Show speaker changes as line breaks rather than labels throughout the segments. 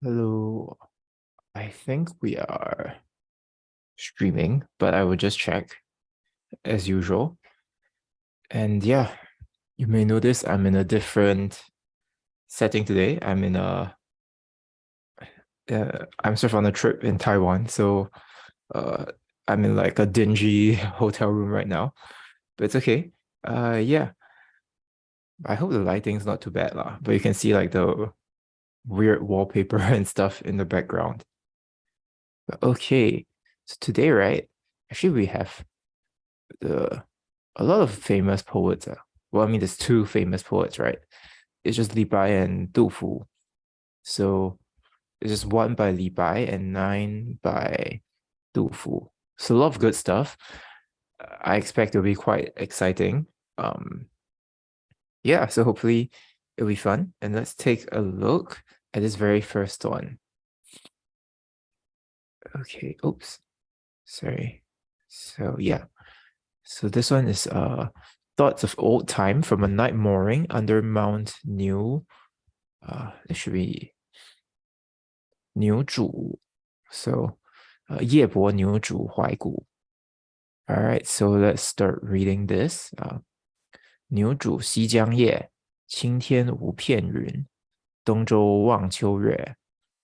Hello. I think we are streaming, but I will just check as usual. And yeah, you may notice I'm in a different setting today. I'm sort of on a trip in Taiwan, so uh, I'm in like a dingy hotel room right now, but it's okay. Yeah, I hope the lighting's not too bad lah, but you can see like the weird wallpaper and stuff in the background. But okay, so today, right? Actually, we have the a lot of famous poets. Well, I mean, there's two famous poets, right? It's just Li Bai and Du Fu. So it's just one by Li Bai and nine by Du Fu. So a lot of good stuff. I expect it'll be quite exciting. Um, yeah, so hopefully it'll be fun. And let's take a look at this very first one. Okay, oops, sorry. So yeah, so this one is thoughts of old time from a night mooring under Mount New. This should be 牛主. So 夜泊牛主怀古. All right, so let's start reading this. 牛主西江夜，青天无片云。东周望秋月，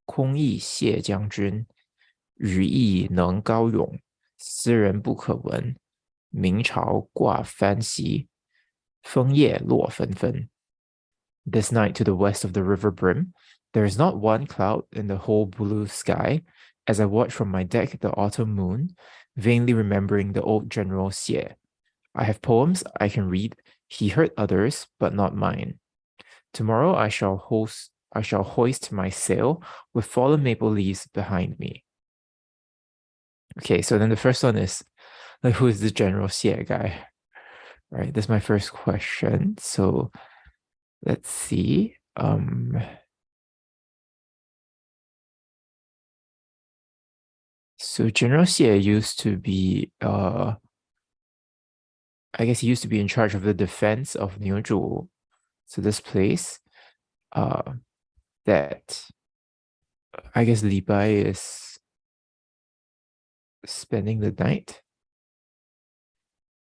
空忆谢将军。羽翼能高勇，斯人不可闻。明朝挂帆席，枫叶落纷纷. This night to the west of the river brim, there is not one cloud in the whole blue sky, as I watch from my deck the autumn moon, vainly remembering the old General Xie. I have poems I can read, he heard others, but not mine. Tomorrow I shall hoist my sail with fallen maple leaves behind me. Okay, so then the first one is like, who is this General Xie guy? Right, that's my first question. So let's see. So General Xie used to be I guess he used to be in charge of the defense of Niuzhu. So this place that I guess Li Bai is spending the night.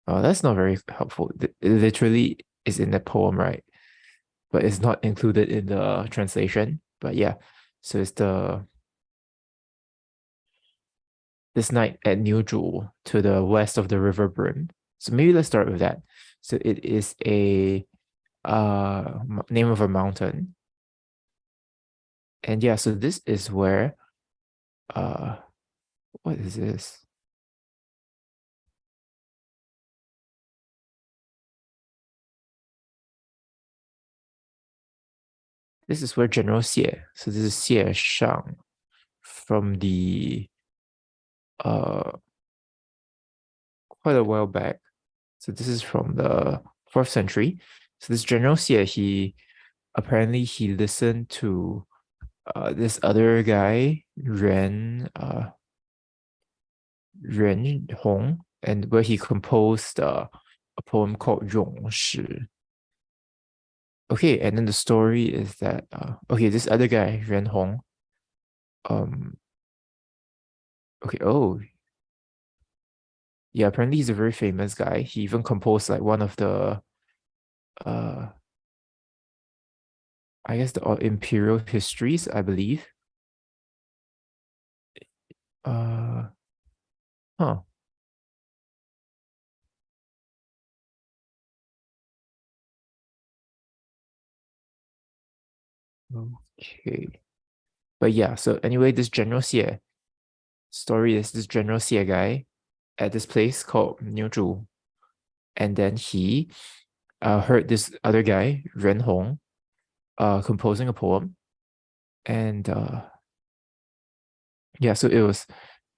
Oh, that's not very helpful. It literally is in the poem, right? But it's not included in the translation. But yeah, so it's this night at Niuzhu to the west of the river brim. So maybe let's start with that. So it is a name of a mountain. And yeah, so this is where what is this? This is where General Xie. So this is Xie Shang from the quite a while back. So this is from the 4th century. So this General Xie, he apparently he listened to this other guy, Ren Hong, and where he composed a poem called Yong Shi. Okay, and then the story is that okay, this other guy, Ren Hong, um okay, oh yeah, apparently he's a very famous guy. He even composed like one of the uh I guess the imperial histories, I believe. Uh huh. Okay. But yeah, so anyway, this General Xie story is this General Xie guy at this place called Niuzhu. And then he heard this other guy, Ren Hong, composing a poem. And yeah, so it was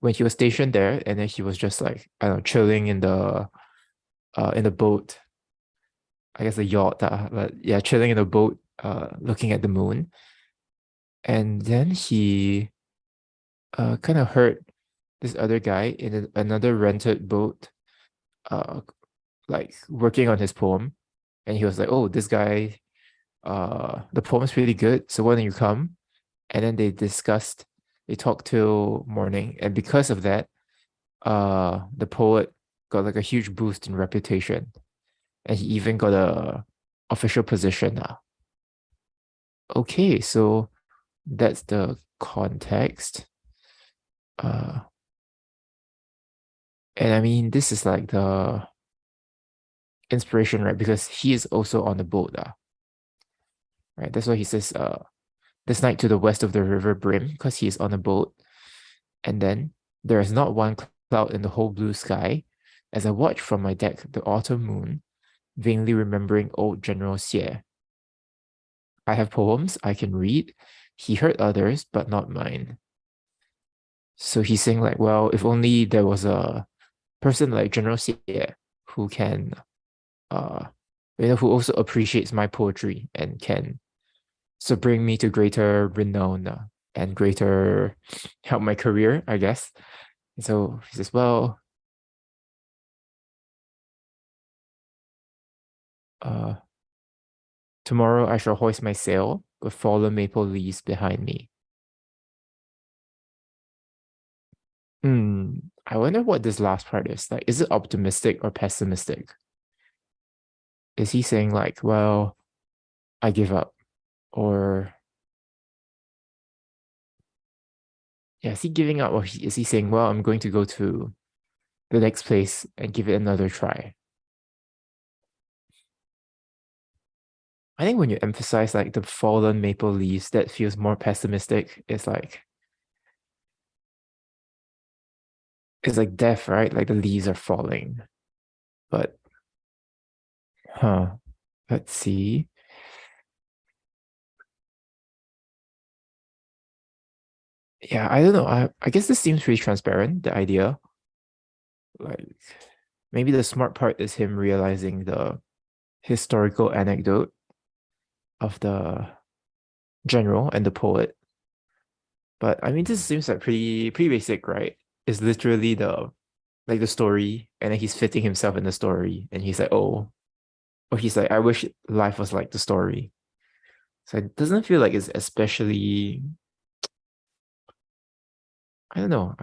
when he was stationed there, and then he was just like, I don't know, chilling in the boat, I guess a yacht, but yeah, chilling in the boat, looking at the moon. And then he kind of heard this other guy in another rented boat, uh, like working on his poem. And he was like, "Oh, this guy, the poem's really good. So why don't you come? and then they talked till morning, and because of that, the poet got like a huge boost in reputation, and he even got a official position now. Okay, so that's the context. Uh, and I mean, this is like the inspiration, right? Because he is also on the boat, right? That's why he says, this night to the west of the river brim, because he is on a boat. And then there is not one cloud in the whole blue sky. As I watch from my deck the autumn moon, vainly remembering old General Xie. I have poems I can read. He heard others, but not mine. So he's saying like, well, if only there was a person like General Xie who can, uh, who also appreciates my poetry and can so bring me to greater renown and greater help my career, I guess. And so he says, well, uh, tomorrow I shall hoist my sail with fallen maple leaves behind me. I wonder what this last part is. Like, is it optimistic or pessimistic? Is he saying like, well, I give up? Or yeah, is he giving up, or is he saying, well, I'm going to go to the next place and give it another try? I think when you emphasize like the fallen maple leaves, that feels more pessimistic. It's like death, right? Like the leaves are falling. But let's see. Yeah, I don't know. I guess this seems pretty transparent, the idea. Like maybe the smart part is him realizing the historical anecdote of the general and the poet. But I mean, this seems like pretty basic, right? It's literally the story, and then he's fitting himself in the story, and he's like, oh, or he's like, I wish life was like the story. So it doesn't feel like it's especially. I don't know.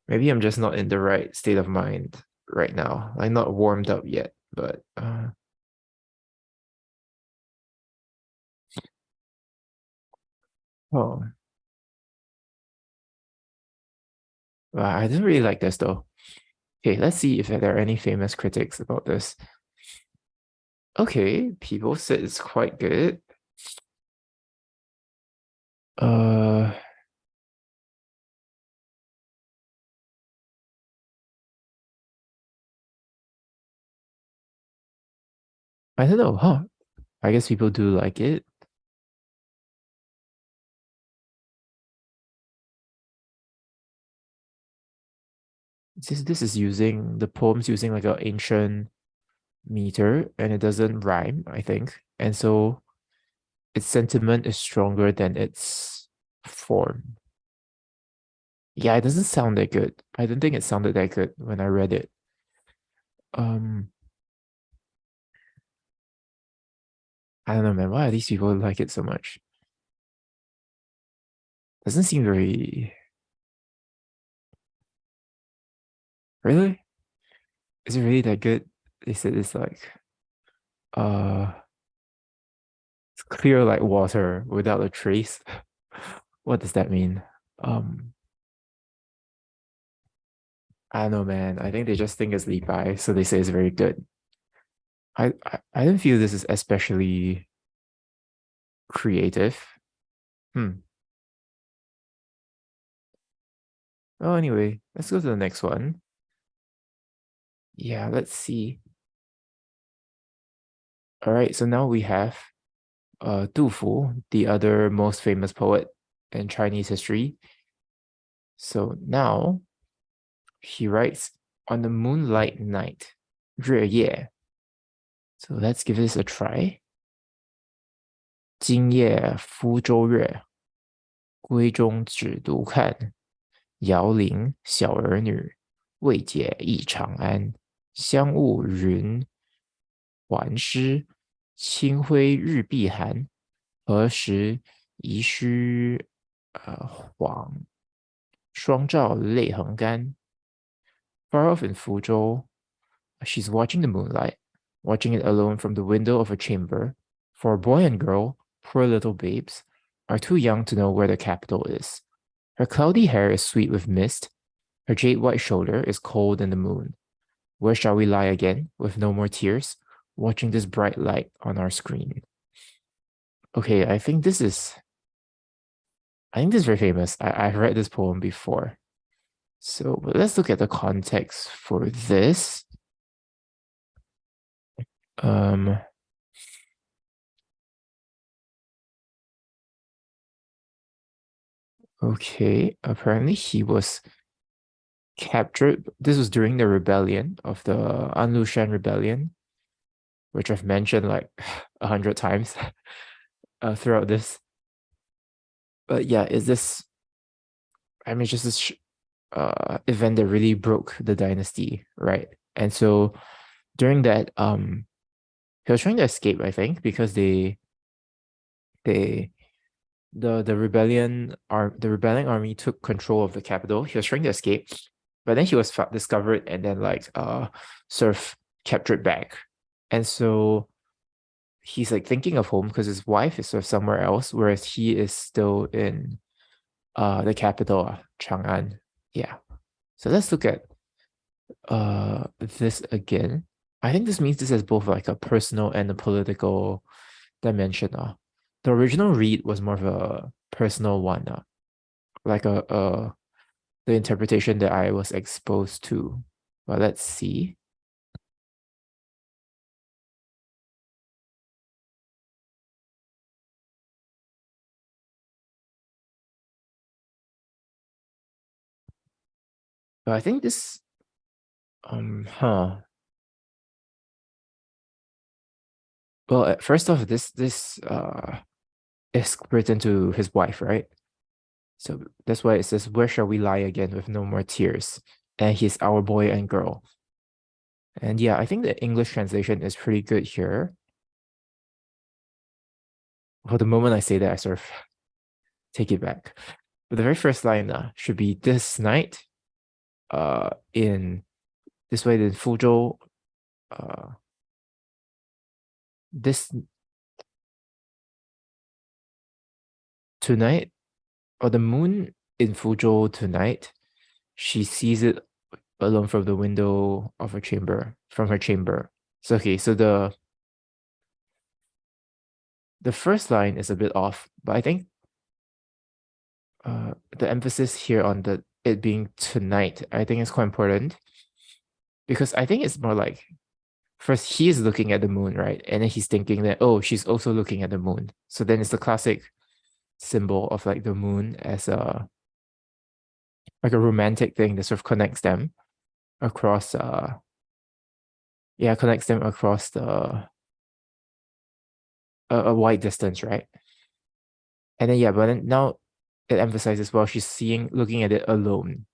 Maybe I'm just not in the right state of mind right now. I'm not warmed up yet, but oh, I didn't really like this though. Okay, let's see if there are any famous critics about this. Okay, people said it's quite good. Uh, I don't know, huh? I guess people do like it. This is using the poem's using like an ancient meter, and it doesn't rhyme, I think. And so its sentiment is stronger than its form. Yeah, it doesn't sound that good. I don't think it sounded that good when I read it. Um, I don't know, man. Why are these people like it so much? Doesn't seem very. Really? Is it really that good? They said it's like uh it's clear like water without a trace. What does that mean? Um, I don't know, man. I think they just think it's Li Bai, so they say it's very good. I don't feel this is especially creative. Hmm. Oh, anyway, let's go to the next one. Yeah, let's see. All right, so now we have Du Fu, the other most famous poet in Chinese history. So now he writes on the moonlight night, 日夜. So let's give this a try. 今夜福州月，闺中只独看。摇铃小儿女，未解忆长安。香雾云还湿，清辉日必寒。何时宜须黄，双照泪横干。Far off in Fuzhou, she's watching the moonlight, watching it alone from the window of a chamber. For a boy and girl, poor little babes, are too young to know where the capital is. Her cloudy hair is sweet with mist. Her jade white shoulder is cold in the moon. Where shall we lie again, with no more tears, watching this bright light on our screen? Okay, I think this is very famous. I've read this poem before. So but let's look at the context for this. Okay, apparently he was captured. This was during the rebellion of the Anlushan rebellion, which I've mentioned like 100 times throughout this. But yeah, is this? I mean, just this event that really broke the dynasty, right? And so during that, he was trying to escape, I think, because they the rebelling army took control of the capital. He was trying to escape, but then he was discovered and then like sort of captured back. And so he's like thinking of home because his wife is sort of somewhere else, whereas he is still in the capital, Chang'an. Yeah. So let's look at this again. I think this means this has both like a personal and a political dimension. The original read was more of a personal one, like the interpretation that I was exposed to. But let's see. But I think this, Well, first off, this is written to his wife, right? So that's why it says, "Where shall we lie again with no more tears?" And he's our boy and girl. And yeah, I think the English translation is pretty good here. Well, the moment I say that, I sort of take it back. But the very first line should be this night, in this way in Fuzhou, this tonight, or the moon in Fuzhou tonight, she sees it alone from the window of her chamber, from her chamber. So okay, so the first line is a bit off, but I think the emphasis here on it being tonight, I think is quite important, because I think it's more like first he is looking at the moon, right? And then he's thinking that, oh, she's also looking at the moon. So then it's the classic symbol of like the moon as a like a romantic thing that sort of connects them across connects them across a wide distance, right? And then but then now it emphasizes, well, she's looking at it alone.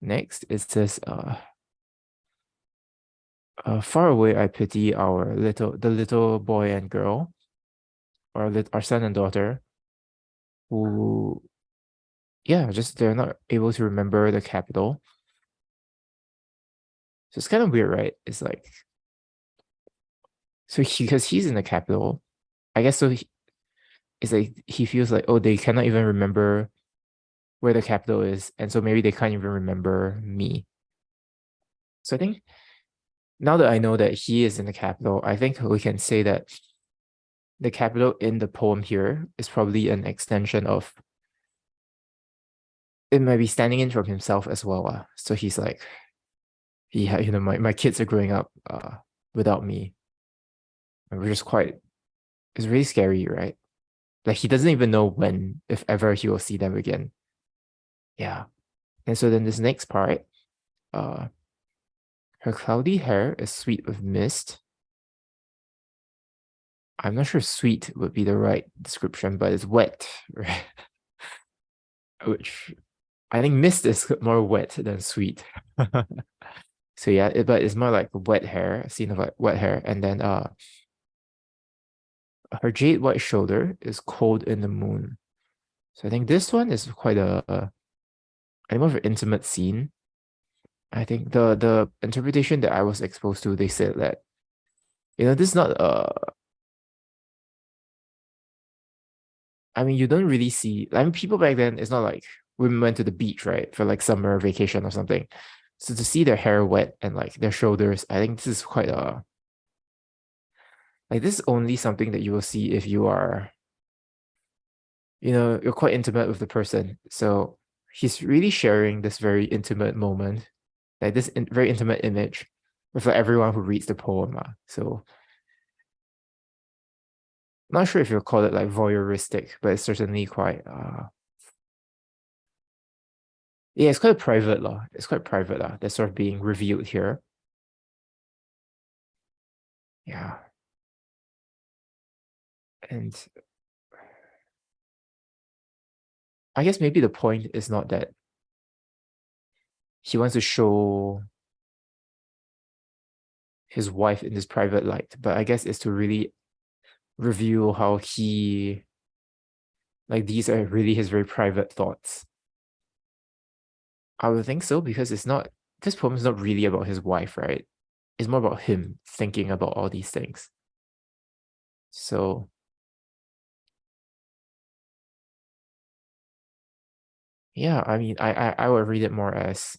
Next it says far away I pity the little boy and girl, or our son and daughter, who just they're not able to remember the capital. So it's kind of weird, right? It's like, so because he's in the capital, I guess, so it's like he feels like, oh, they cannot even remember where the capital is, and so maybe they can't even remember me. So I think now that I know that he is in the capital, I think we can say that the capital in the poem here is probably an extension of, it might be standing in from himself as well. So he's like, my kids are growing up without me, which is it's really scary, right? Like he doesn't even know when, if ever, he will see them again. Yeah. And so then this next part, her cloudy hair is sweet with mist. I'm not sure sweet would be the right description, but it's wet, right? Which I think mist is more wet than sweet. So yeah, but it's more like wet hair, a scene of like wet hair, and then Her jade white shoulder is cold in the moon. So I think this one is quite I think more of an intimate scene. I think the interpretation that I was exposed to, they said that, this is not I mean, you don't really see, I mean, people back then, it's not like women went to the beach, right, for like summer vacation or something. So to see their hair wet and like their shoulders, I think this is quite like this is only something that you will see if you are, you're quite intimate with the person. So he's really sharing this very intimate moment, like this very intimate image with like everyone who reads the poem. So not sure if you'll call it like voyeuristic, but it's certainly quite yeah, it's quite private lah. It's quite private lah. That's sort of being revealed here. Yeah. And I guess maybe the point is not that he wants to show his wife in this private light, but I guess it's to really reveal how he, like, these are really his very private thoughts. I would think so, because this poem is not really about his wife, right? It's more about him thinking about all these things. So yeah, I mean, I would read it more as,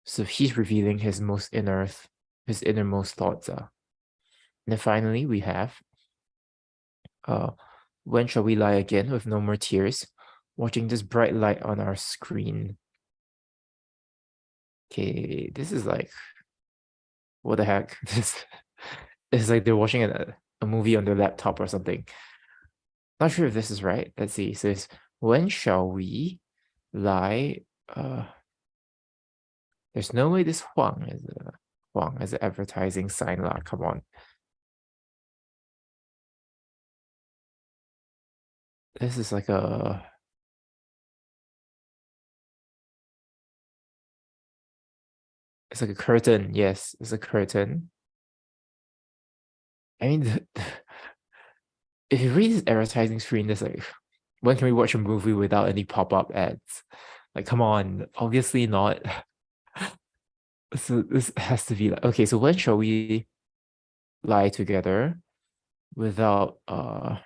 so he's revealing his innermost thoughts. And then finally we have when shall we lie again with no more tears, watching this bright light on our screen. Okay, this is like, what the heck? This is like they're watching a movie on their laptop or something. Not sure if this is right. Let's see. So it's when shall we lie? There's no way this Huang is an advertising sign lah. Come on. This is like it's like a curtain. Yes, it's a curtain. I mean, if you read this advertising screen, there's like, when can we watch a movie without any pop-up ads? Like, come on, obviously not. So this has to be like, okay, so when shall we lie together without a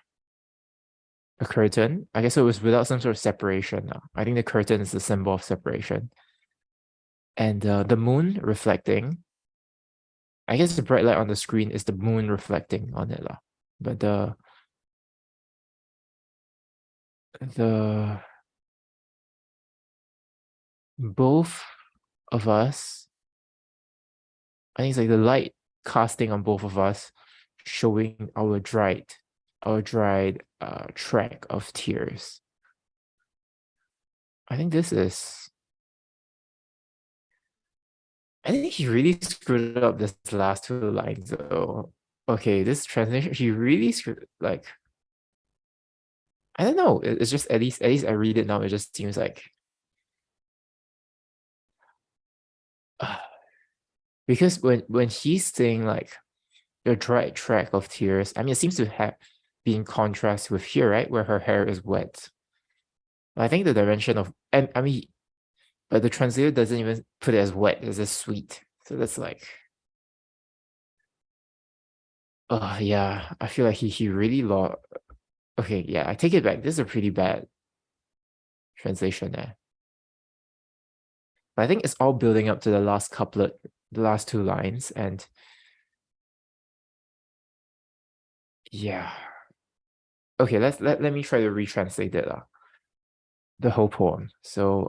curtain? I guess it was without some sort of separation. I think the curtain is the symbol of separation. And the moon reflecting. I guess the bright light on the screen is the moon reflecting on it. But the both of us, I think it's like the light casting on both of us, showing our dried track of tears. I think he really screwed up this last two lines though. Okay, this translation, he really screwed, like, I don't know. It's just, at least I read it now, it just seems like because when he's saying like the dried track of tears, I mean, it seems to have be in contrast with here, right, where her hair is wet. I think the dimension of, and I mean, but the translator doesn't even put it as wet, it's as sweet. So that's like, yeah, I feel like he really lost. Okay, yeah, I take it back. This is a pretty bad translation there. But I think it's all building up to the last couplet, the last two lines, and yeah. Okay, let me try to retranslate it, the whole poem. So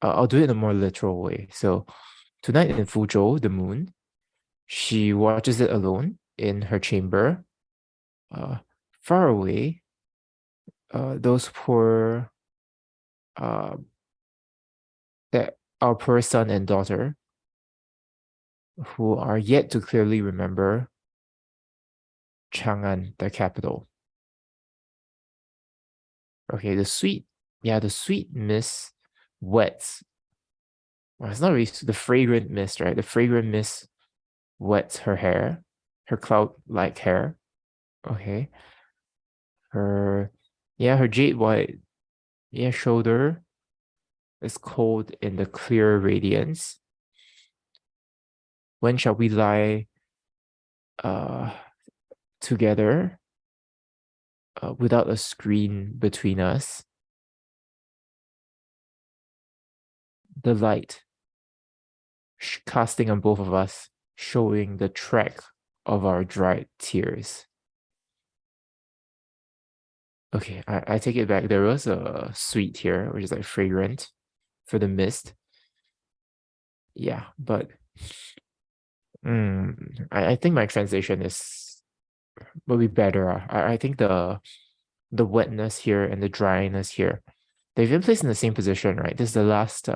I'll do it in a more literal way. So tonight in Fuzhou, the moon, she watches it alone in her chamber. Far away, those poor that our poor son and daughter, who are yet to clearly remember Chang'an, the capital. Okay, the sweet mist wets Well, it's not really the fragrant mist, right? The fragrant mist wets her hair, her cloud-like hair. Okay. Her, yeah, her jade white, yeah, shoulder is cold in the clear radiance. When shall we lie uh together without a screen between us? The light casting on both of us, showing the track of our dried tears. Okay, I take it back. There was a sweet here, which is like fragrant for the mist. Yeah, but I think my translation is will be better. I think the wetness here and the dryness here, they've been placed in the same position, right? This is the last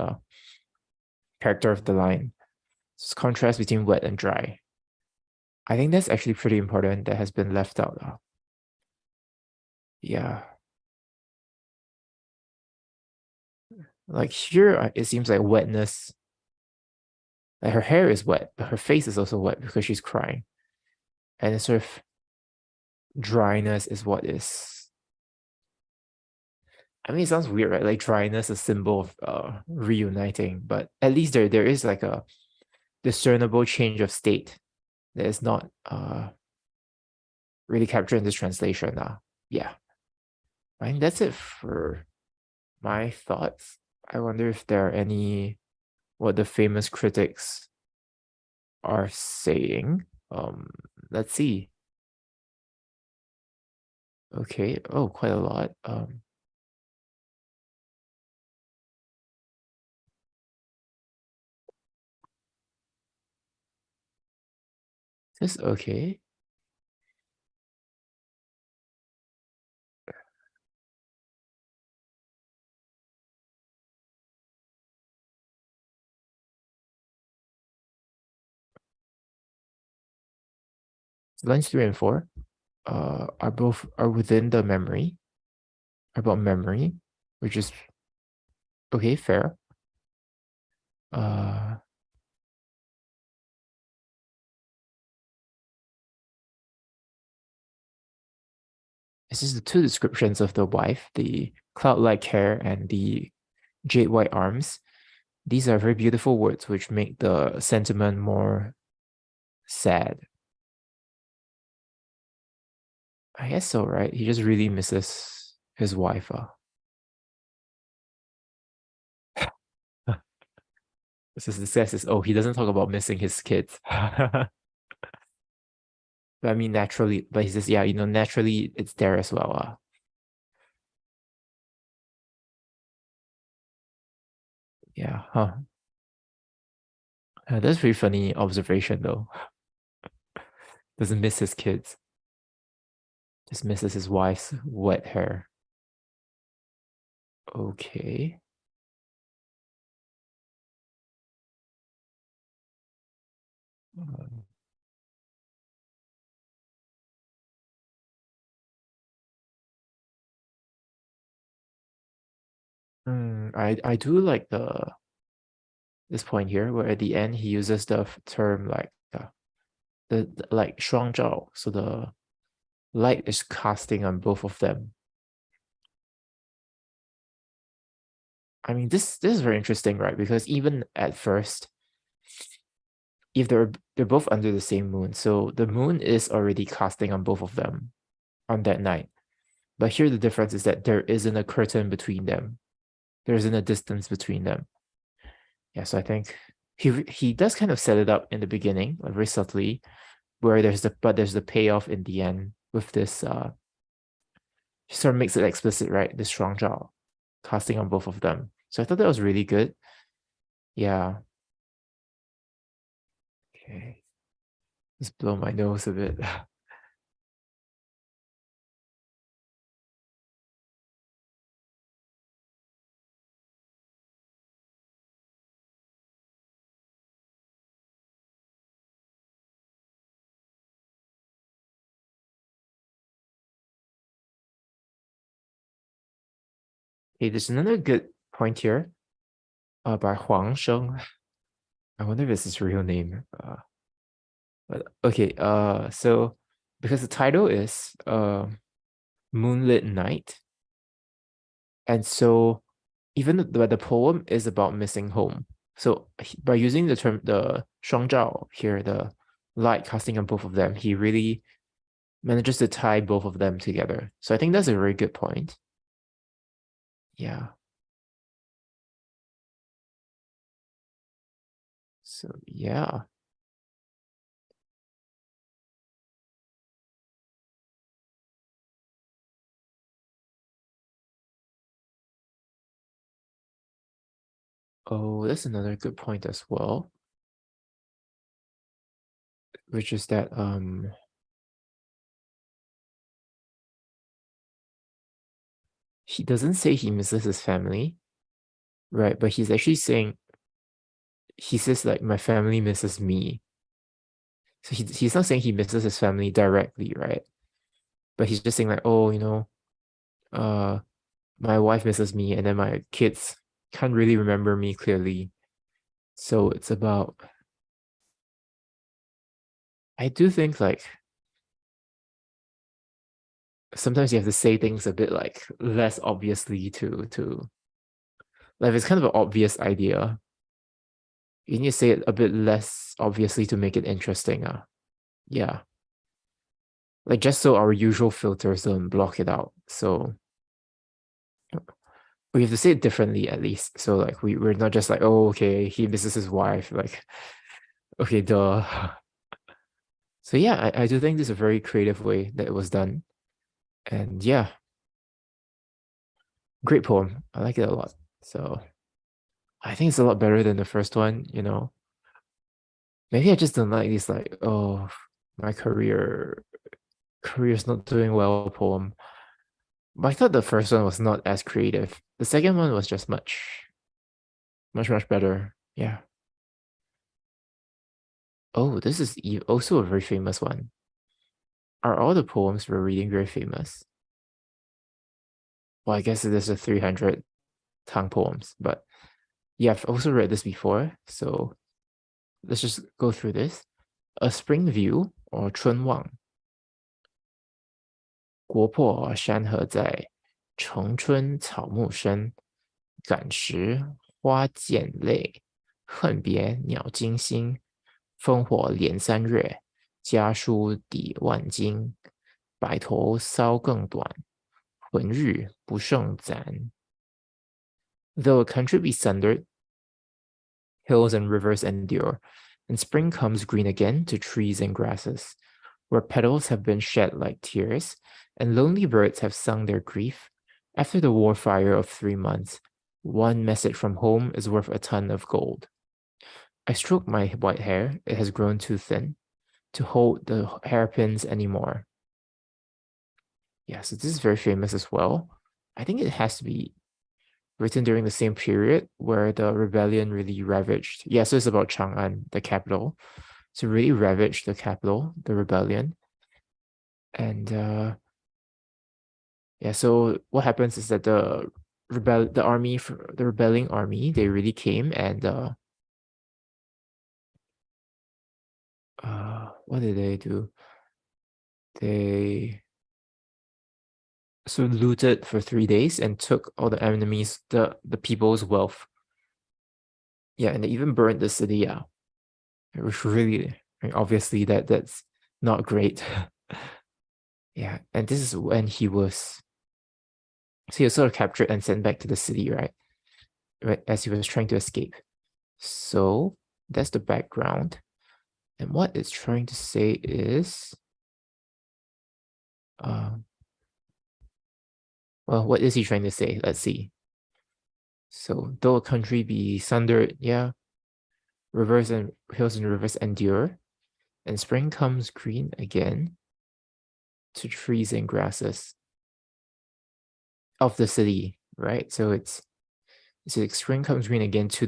character of the line. It's contrast between wet and dry. I think that's actually pretty important that has been left out. Yeah. Like here, it seems like wetness, like her hair is wet, but her face is also wet because she's crying. And it's sort of dryness is what is. I mean, it sounds weird, right? Like dryness, a symbol of reuniting, but at least there is like a discernible change of state that is not really captured in this translation. Yeah, I think that's it for my thoughts. I wonder if there are any what the famous critics are saying. Let's see. Okay. Oh, quite a lot. This okay. Lines 3 and 4 are both are within the memory, about memory, which is okay, fair. Uh this is the two descriptions of the wife, the cloud-like hair and the jade white arms. These are very beautiful words which make the sentiment more sad. I guess so, right? He just really misses his wife. This is, oh, he doesn't talk about missing his kids. But I mean, naturally, but he says, yeah, naturally it's there as well. Yeah, huh. That's a pretty funny observation, though. Doesn't miss his kids, just misses his wife's wet hair. Okay. Um, I do like this point here where at the end he uses the term like the like 双照, so the light is casting on both of them. I mean, this is very interesting, right? Because even at first, if they're both under the same moon, so the moon is already casting on both of them on that night. But here the difference is that there isn't a curtain between them. There isn't a distance between them. Yeah, so I think he does kind of set it up in the beginning, like very subtly, where there's the payoff in the end with this he sort of makes it explicit, right? This strong jaw casting on both of them. So I thought that was really good. Yeah. Okay. Just blow my nose a bit. Okay, there's another good point here. by Huang Sheng. I wonder if it's his real name. But okay, so because the title is Moonlit Night, and so even the poem is about missing home. So by using the term the 双照 here, the light casting on both of them, he really manages to tie both of them together. So I think that's a very good point. Yeah. So yeah. Oh, that's another good point as well, which is that he doesn't say he misses his family, right? But he's actually saying, he says like my family misses me. So he's not saying he misses his family directly, right? But he's just saying like, oh, uh my wife misses me, and then my kids can't really remember me clearly. So it's about, I do think like sometimes you have to say things a bit like less obviously to like, it's kind of an obvious idea. You need to say it a bit less obviously to make it interesting. Yeah. Like just so our usual filters don't block it out. So we have to say it differently at least. So like we're not just like, oh, okay, he misses his wife. Like, okay, duh. So yeah, I do think this is a very creative way that it was done. And yeah, great poem. I like it a lot. So I think it's a lot better than the first one. Maybe I just don't like this like, oh, my career's not doing well poem. But I thought the first one was not as creative. The second one was just much better. Yeah. Oh, this is also a very famous one. Are all the poems we're reading very famous? Well, I guess it is the 300 Tang poems, but yeah, I've also read this before. So let's just go through this. A spring view or 春望，国破山河在，城春草木深。感时花溅泪，恨别鸟惊心。烽火连三月，家书抵万金。白头搔更短，浑日不胜簪。Though a country be sundered, hills and rivers endure, and spring comes green again to trees and grasses, where petals have been shed like tears, and lonely birds have sung their grief. After the war fire of 3 months, one message from home is worth a ton of gold. I stroke my white hair, it has grown too thin to hold the hairpins anymore. Yeah, so this is very famous as well. I think it has to be written during the same period where the rebellion really ravaged. Yeah, so it's about Chang'an, the capital. So really ravaged the capital, the rebellion. And yeah, so what happens is that the rebelling army, they really came and what did they do? They so looted for 3 days and took all the enemies, the people's wealth. Yeah, and they even burned the city out. It was really, I mean, obviously that's not great. Yeah, and this is when he was sort of captured and sent back to the city, right? Right, as he was trying to escape. So that's the background. And what it's trying to say is, well, what is he trying to say? Let's see. So though a country be sundered, yeah, rivers and hills and rivers endure, and spring comes green again to trees and grasses of the city, right? So it's like spring comes green again to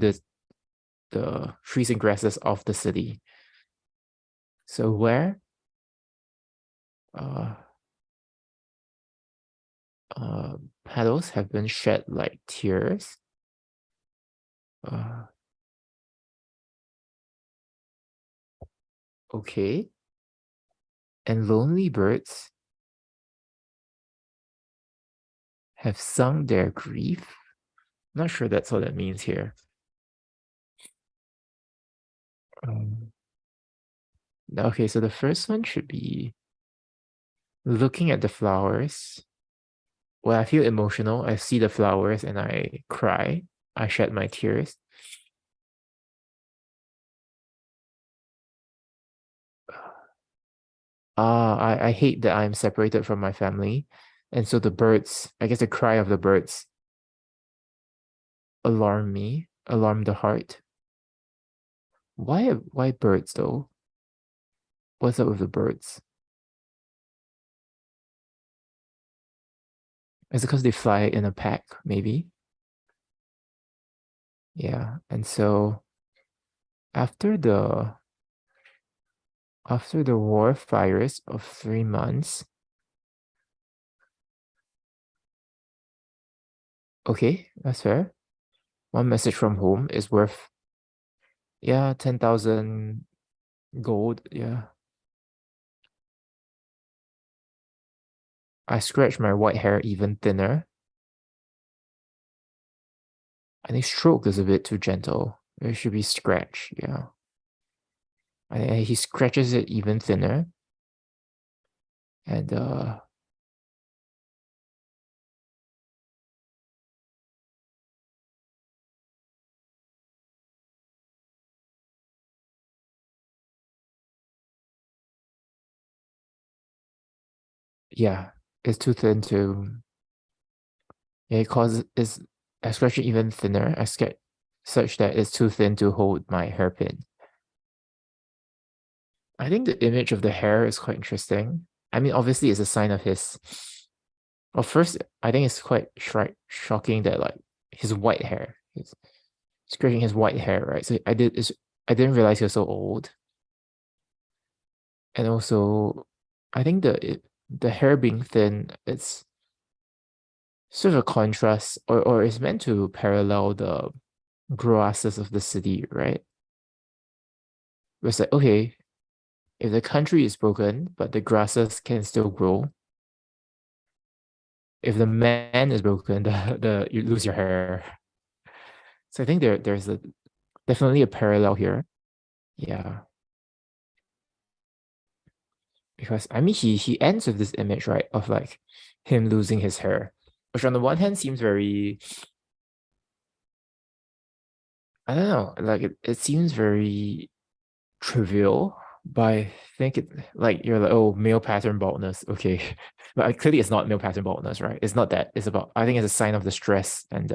the trees and grasses of the city. So where uh petals have been shed like tears. Uh, okay. And lonely birds have sung their grief. Not sure that's what that means here. Um, okay, so the first one should be looking at the flowers. When I feel emotional, I see the flowers and I cry. I shed my tears. I hate that I'm separated from my family. And so the birds, I guess the cry of the birds alarm me, alarm the heart. Why birds though? What's up with the birds? Is it because they fly in a pack, maybe? Yeah. And so after the war virus of 3 months, okay, that's fair. One message from home is worth, yeah, 10,000 gold. Yeah. I scratch my white hair even thinner. I think stroke is a bit too gentle. It should be scratch. Yeah. He scratches it even thinner. And yeah, it's too thin to, yeah, it causes is I scratch it even thinner. I sketch such that it's too thin to hold my hairpin. I think the image of the hair is quite interesting. I mean, obviously, it's a sign of his. Well, first, I think it's quite shocking that like his white hair, he's scratching his white hair, right? So I didn't realize he was so old, and also, I think the hair being thin, it's sort of a contrast, or it's meant to parallel the grasses of the city, right? It's like, okay, if the country is broken, but the grasses can still grow. If the man is broken, the you lose your hair. So I think there's a definitely a parallel here. Yeah. Because I mean he ends with this image, right, of like him losing his hair. Which on the one hand seems very, I don't know, like it seems very trivial, but I think it like you're like, oh, male pattern baldness, okay. But clearly it's not male pattern baldness, right? It's not that. It's about, I think it's a sign of the stress and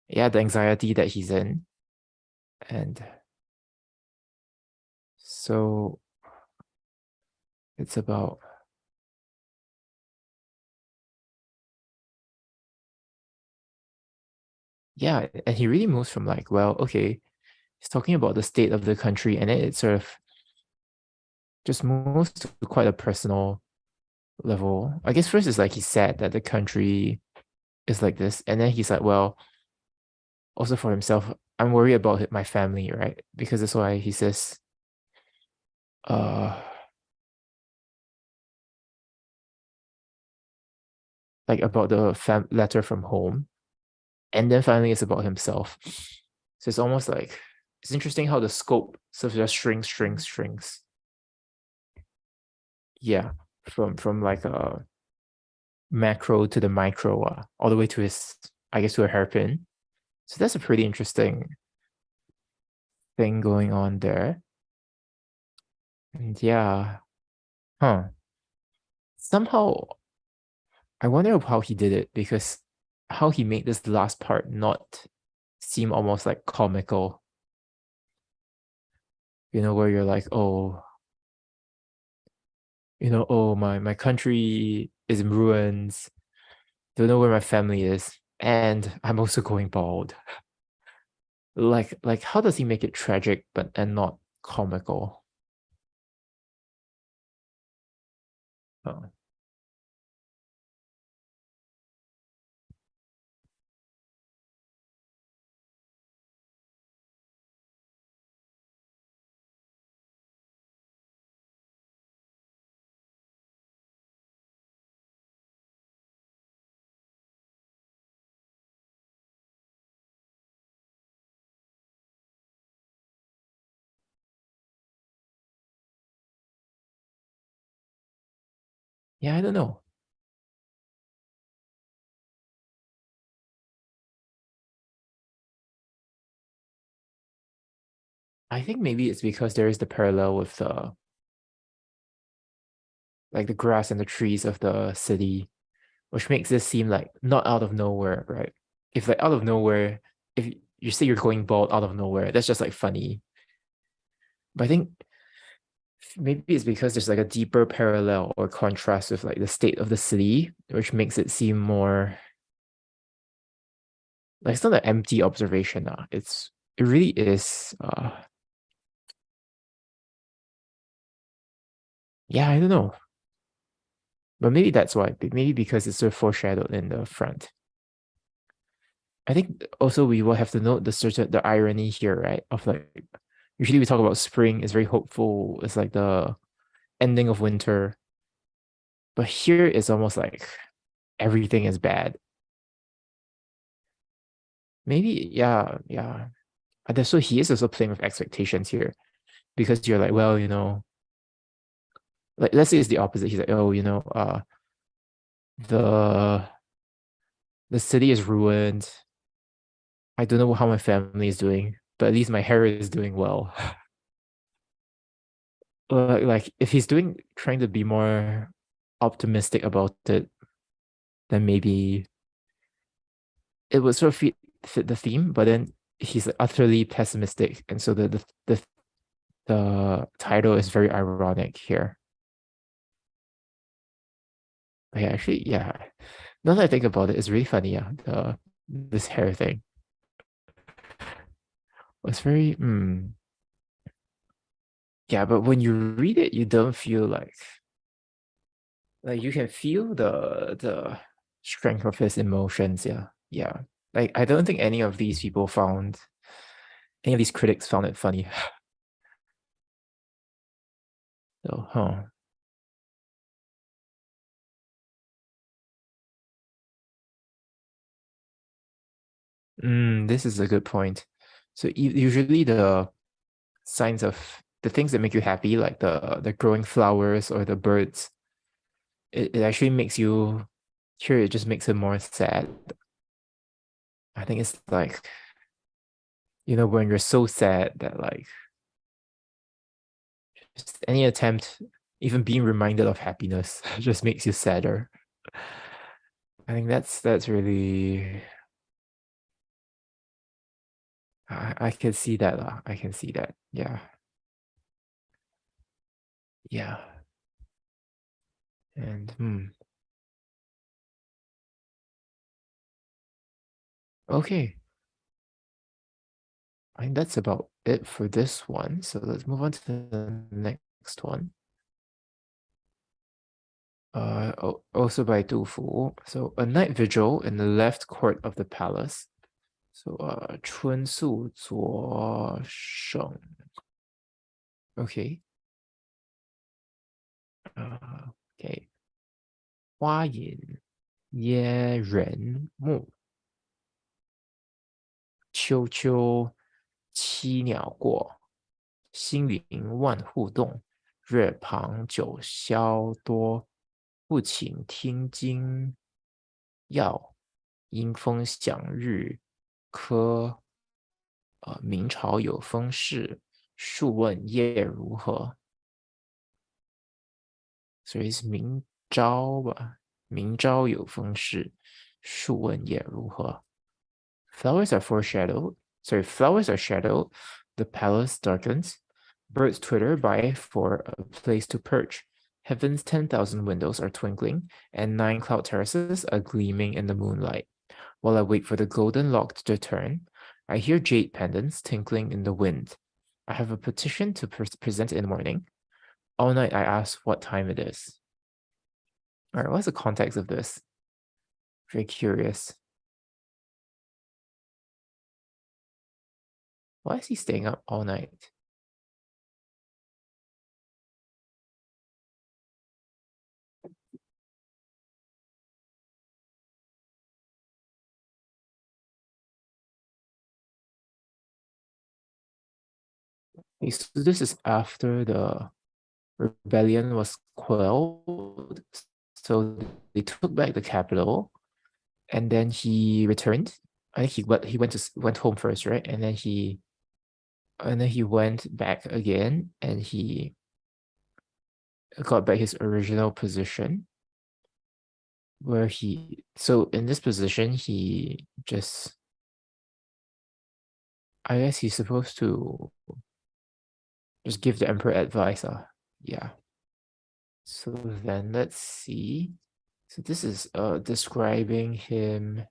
yeah, the anxiety that he's in. And so it's about, yeah, and he really moves from like, well, okay, he's talking about the state of the country, and then it sort of just moves to quite a personal level. I guess first it's like he's sad that the country is like this, and then he's like, well, also for himself, I'm worried about my family, right? Because that's why he says, uh, like about the letter from home, and then finally it's about himself. So it's almost like it's interesting how the scope sort of just shrinks. Yeah, from like a macro to the micro, all the way to his, I guess, to a hairpin. So that's a pretty interesting thing going on there. And yeah, huh. Somehow I wonder how he did it, because how he made this last part not seem almost like comical, where you're like, oh, oh, my country is in ruins, don't know where my family is, and I'm also going bald. Like how does he make it tragic but and not comical? Oh. Yeah, I don't know. I think maybe it's because there is the parallel with the like the grass and the trees of the city, which makes this seem like not out of nowhere, right? If like out of nowhere, if you say you're going bald out of nowhere, that's just like funny. But I think maybe it's because there's like a deeper parallel or contrast with like the state of the city, which makes it seem more like it's not an empty observation. It really is yeah, I don't know. But maybe that's why. Maybe because it's so foreshadowed in the front. I think also we will have to note the irony here, right? Of like usually we talk about spring is very hopeful. It's like the ending of winter. But here it's almost like everything is bad. Maybe, yeah, yeah. So he is also playing with expectations here because you're like, well, like let's say it's the opposite. He's like, oh, the the city is ruined. I don't know how my family is doing, but at least my hair is doing well. Like if he's trying to be more optimistic about it, then maybe it would sort of fit the theme. But then he's like utterly pessimistic, and so the title is very ironic here. But yeah, actually, yeah. Now that I think about it, it's really funny. Yeah, the this hair thing. It's very yeah, but when you read it, you don't feel like you can feel the strength of his emotions. Yeah, yeah. Like I don't think any of these critics found it funny. So, huh. This is a good point. So usually the things that make you happy, like the growing flowers or the birds, it actually makes you here. It just makes it more sad. I think it's like when you're so sad that like just any attempt, even being reminded of happiness, just makes you sadder. I think that's really I can see that lah. I can see that. Yeah. Yeah. And okay. I think that's about it for this one. So let's move on to the next one. Also by Du Fu. So a night vigil in the left court of the palace. So 春宿左省. Okay. Okay. 花隐耶人木，秋秋栖鸟过，新林万户动。月旁九霄多，不请听经要。阴风响日科，明朝有风事，数问夜如何？所以是明朝吧？明朝有风事，数问夜如何？Flowers are foreshadowed. Sorry, flowers are shadowed. The palace darkens. Birds twitter by for a place to perch. Heaven's 10,000 windows are twinkling, and 9 cloud terraces are gleaming in the moonlight. While I wait for the golden lock to turn, I hear jade pendants tinkling in the wind. I have a petition to present in the morning. All night I ask what time it is. All right, what's the context of this? Very curious. Why is he staying up all night? So this is after the rebellion was quelled. So they took back the capital, and then he returned. I think he went home first, right? And then he went back again, and he got back his original position, where so in this position he just, I guess he's supposed to just give the emperor advice. Yeah. So then let's see. So this is describing him.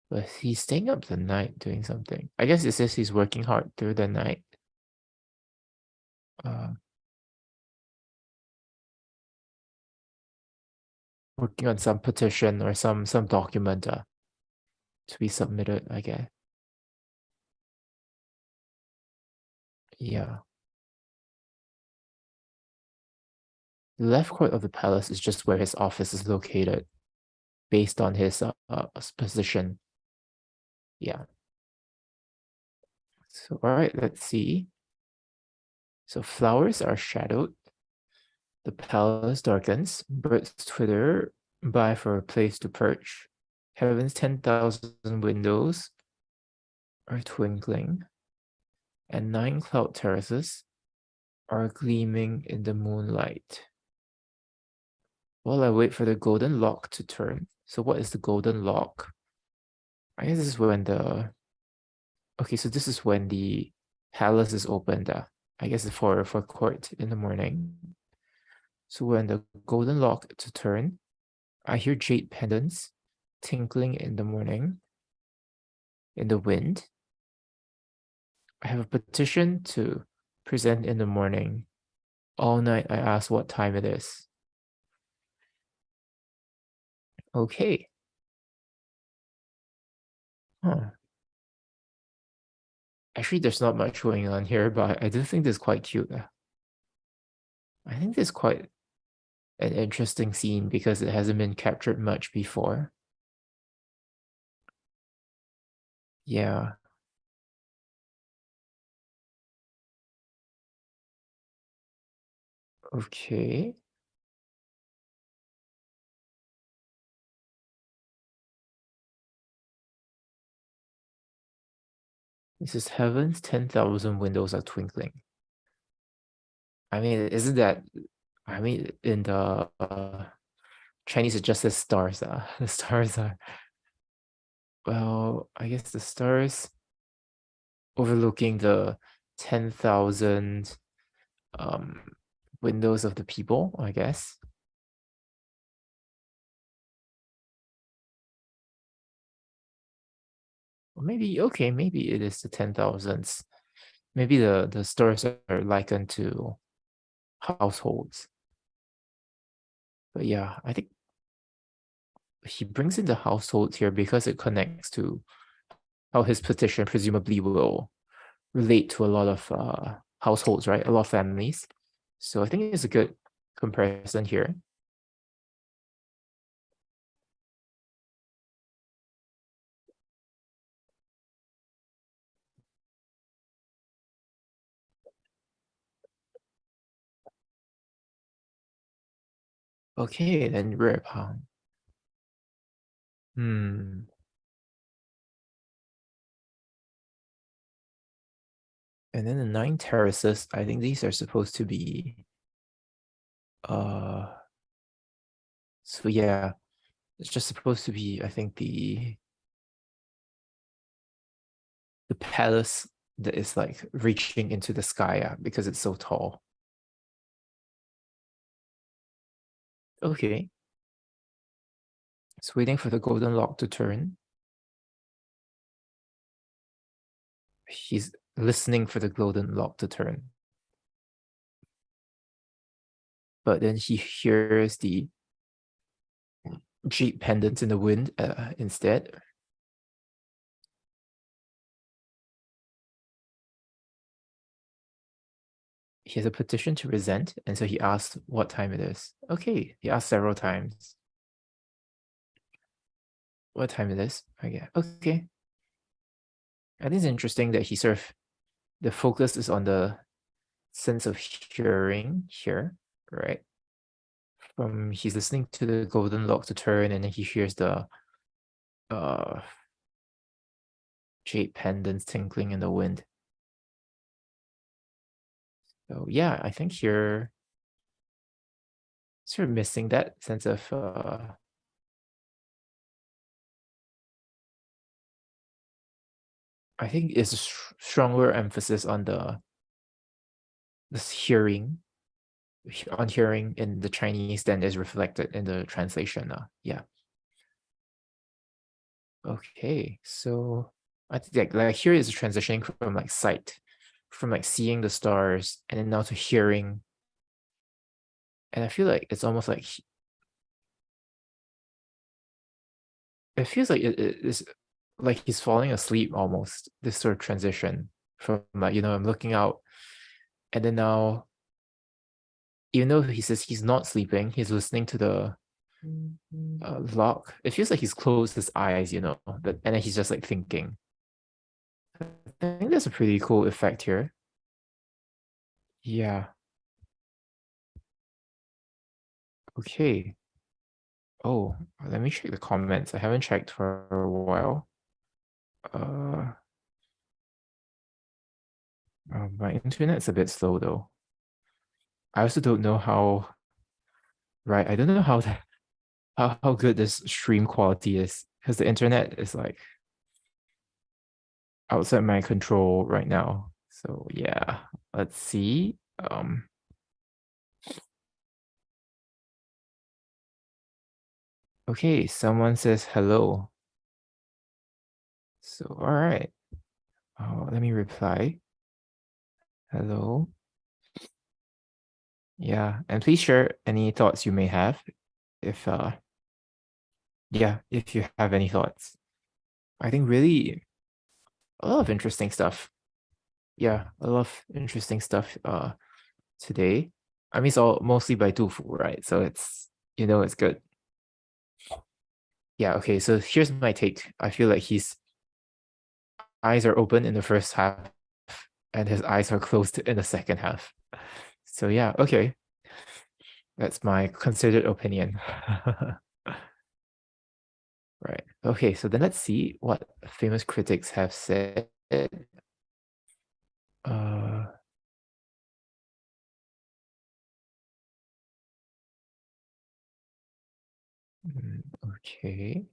But he's staying up the night doing something. I guess it says he's working hard through the night. Working on some petition or some document to be submitted, I guess. Yeah. The left court of the palace is just where his office is located, based on his position. Yeah. So all right, let's see. So flowers are shadowed. The palace darkens. Birds twitter by for a place to perch. Heaven's 10,000 windows are twinkling, and 9 cloud terraces are gleaming in the moonlight. While I wait for the golden lock to turn. So what is the golden lock? I guess this is when okay, so this is when the palace is opened. I guess for court in the morning. So when the golden lock to turn, I hear jade pendants tinkling in the morning, in the wind. I have a petition to present in the morning. All night I ask what time it is. Okay. Huh. Actually, there's not much going on here, but I do think this is quite cute. I think this is quite an interesting scene because it hasn't been captured much before. Yeah. Okay. This is heaven's 10,000 windows are twinkling. I mean, isn't that, I mean, in the Chinese, it just says stars. The stars are, well, I guess the stars overlooking the 10,000 windows of the people, I guess. Or maybe, okay, maybe it is the 10,000s. Maybe the stars are likened to households. But yeah, I think he brings in the household here because it connects to how his petition presumably will relate to a lot of households, right? A lot of families. So I think it's a good comparison here. Okay, then rare palm. Hmm. And then the 9 terraces, I think these are supposed to be so yeah, it's just supposed to be, I think, the palace that is like reaching into the sky because it's so tall. Okay. It's waiting for the golden lock to turn. He's listening for the golden lock to turn. But then he hears the jade pendants in the wind instead. He has a petition to present, and so he asks what time it is. Okay, he asked several times. What time it is? Okay, okay. I think it's interesting that he sort of, the focus is on the sense of hearing here, right? he's listening to the golden lock to turn, and then he hears the jade pendants tinkling in the wind. So yeah, I think you're sort of missing that sense of I think it's a stronger emphasis on this hearing on hearing in the Chinese than is reflected in the translation. Yeah. Okay, so I think like here is transitioning from like sight, from like seeing the stars, and then now to hearing. And I feel like it's almost like it feels like it is like he's falling asleep almost. This sort of transition from like I'm looking out, and then now even though he says he's not sleeping, he's listening to the lock. It feels like he's closed his eyes, but and then he's just like thinking. I think that's a pretty cool effect here. Yeah. Okay. Oh, let me check the comments. I haven't checked for a while. My internet's a bit slow though. I also don't know how. Right, I don't know how good this stream quality is because the internet is like outside my control right now. So yeah, let's see. Okay, someone says hello. So all right. Let me reply. Hello. Yeah, and please share any thoughts you may have if if you have any thoughts. I think really a lot of interesting stuff. Yeah, a lot of interesting stuff today. I mean, it's all mostly by Dufu, right? So it's good. Yeah, okay, so here's my take. I feel like his eyes are open in the first half and his eyes are closed in the second half. So yeah, okay. That's my considered opinion. Right. Okay, so then let's see what famous critics have said. Uh, okay.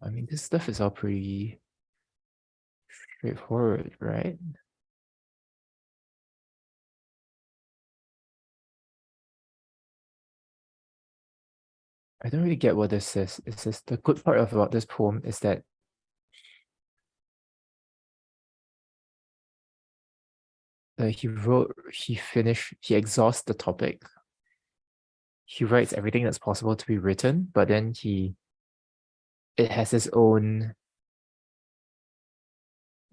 I mean, this stuff is all pretty straightforward, right? I don't really get what this is. It says the good part about this poem is that he exhausts the topic. He writes everything that's possible to be written, but then it has its own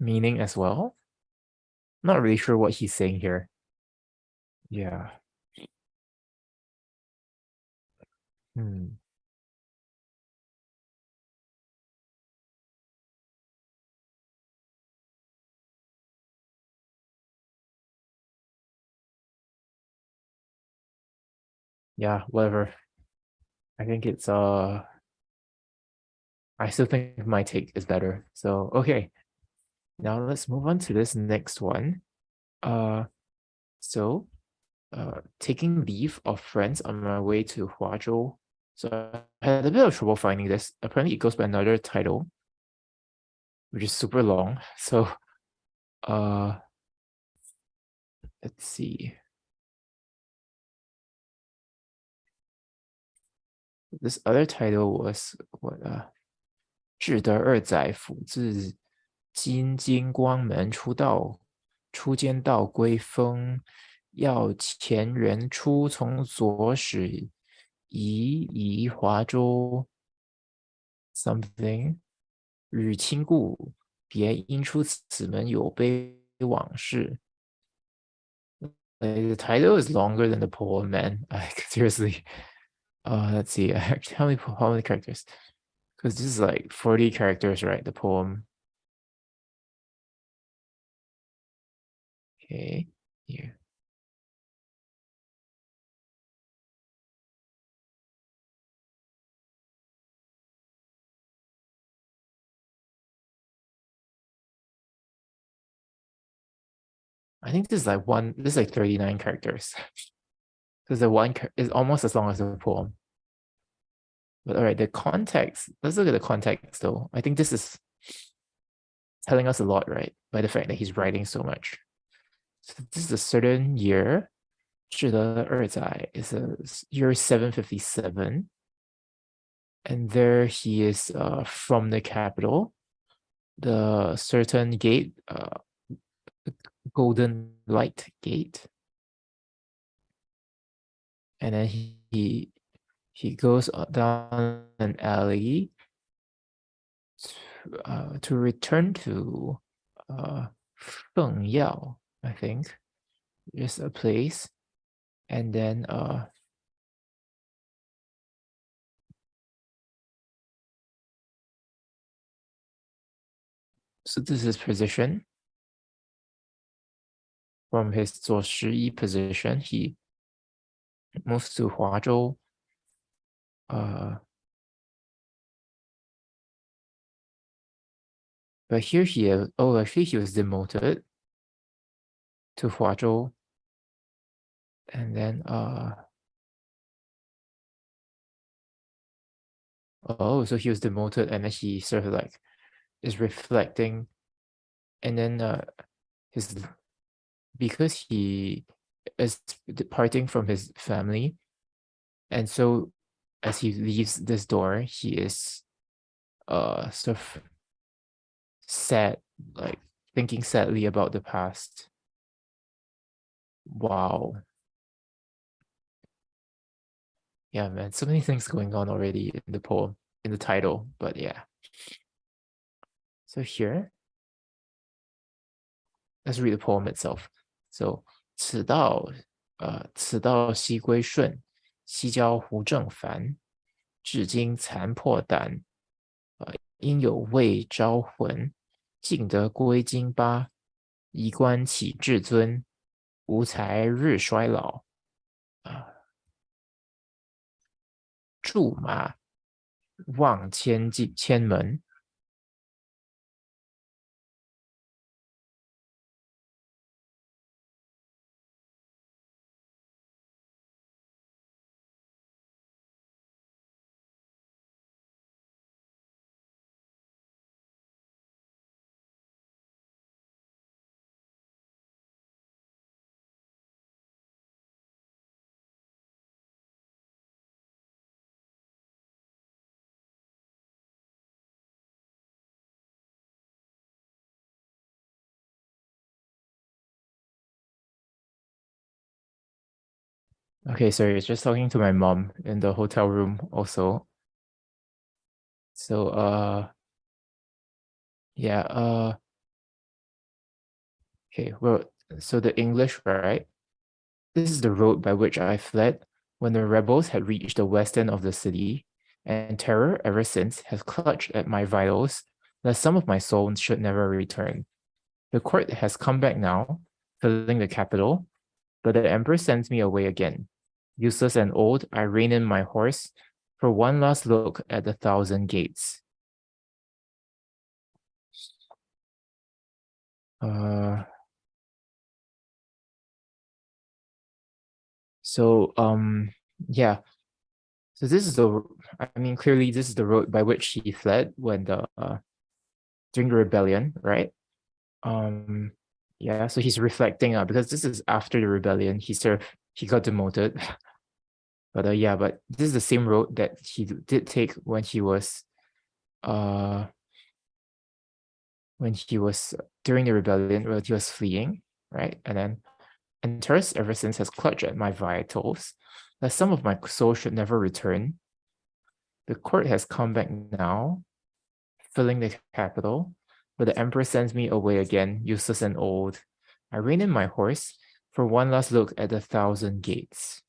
meaning as well. Not really sure what he's saying here. Yeah. Hmm. Yeah, whatever. I think it's I still think my take is better. So okay. Now let's move on to this next one. Uh so taking leave of friends on my way to Huazhou. So I had a bit of trouble finding this. Apparently it goes by another title, which is super long. So uh let's see. This other title was what 志得二载，辅自金光门出道，出间道归风，要前人出从左使，移华州 something 与亲故，别因出此门有悲往事。Like, the title is longer than the poem, man. Like, seriously. Let's see. How many characters? Because this is like 40 characters, right? The poem. Okay. Here. I think this is like 39 characters. Because the one is almost as long as the poem. But all right, the context. Let's look at the context though. I think this is telling us a lot, right? By the fact that he's writing so much. So this is a certain year. 是的二载 is a year 757. And there he is from the capital. The certain gate, golden light gate. And then he goes down an alley to return to Feng Yao, I think. Just a place. And then so this is position. From his 左十一 position, he moves to Huazhou. But here actually he was demoted to Huazhou. And then so he was demoted, and then he sort of like is reflecting, and then because he is departing from his family, and so as he leaves this door, he is sort of sad, like thinking sadly about the past. Wow. Yeah, man, so many things going on already in the poem, in the title, but yeah. So here, let's read the poem itself. So 此道西归顺，西郊胡正烦。至今残破胆，应有未招魂。尽得归京巴，衣冠起至尊。无才日衰老。驻马望千门。Okay, sorry, it's just talking to my mom in the hotel room also. So yeah, okay, well, so the English, right? This is the road by which I fled when the rebels had reached the west end of the city, and terror ever since has clutched at my vitals, lest some of my soul should never return. The court has come back now, filling the capital, but the emperor sends me away again. Useless and old, I rein in my horse for one last look at the 1,000 gates. So yeah. So this is clearly this is the road by which he fled when during the rebellion, right? Yeah, so he's reflecting because this is after the rebellion. He got demoted. But yeah, but this is the same road that he did take when he was during the rebellion, when he was fleeing, right? And terror ever since has clutched at my vitals, that some of my soul should never return. The court has come back now, filling the capital, but the emperor sends me away again, useless and old. I rein in my horse For one last look at the 1,000 gates.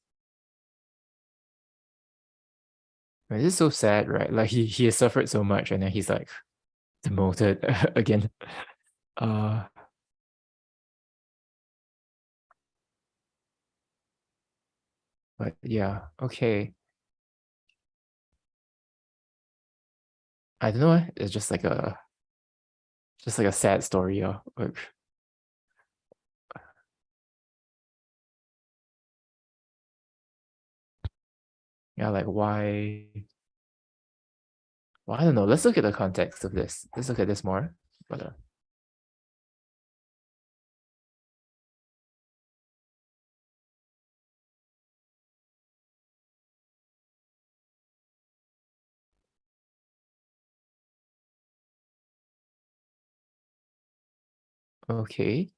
I mean, this is so sad, right? Like he has suffered so much and then he's like demoted again. Uh but yeah, okay. I don't know. It's just like a sad story. Like, yeah, like why? Well, I don't know. Let's look at the context of this. Let's look at this more. But okay.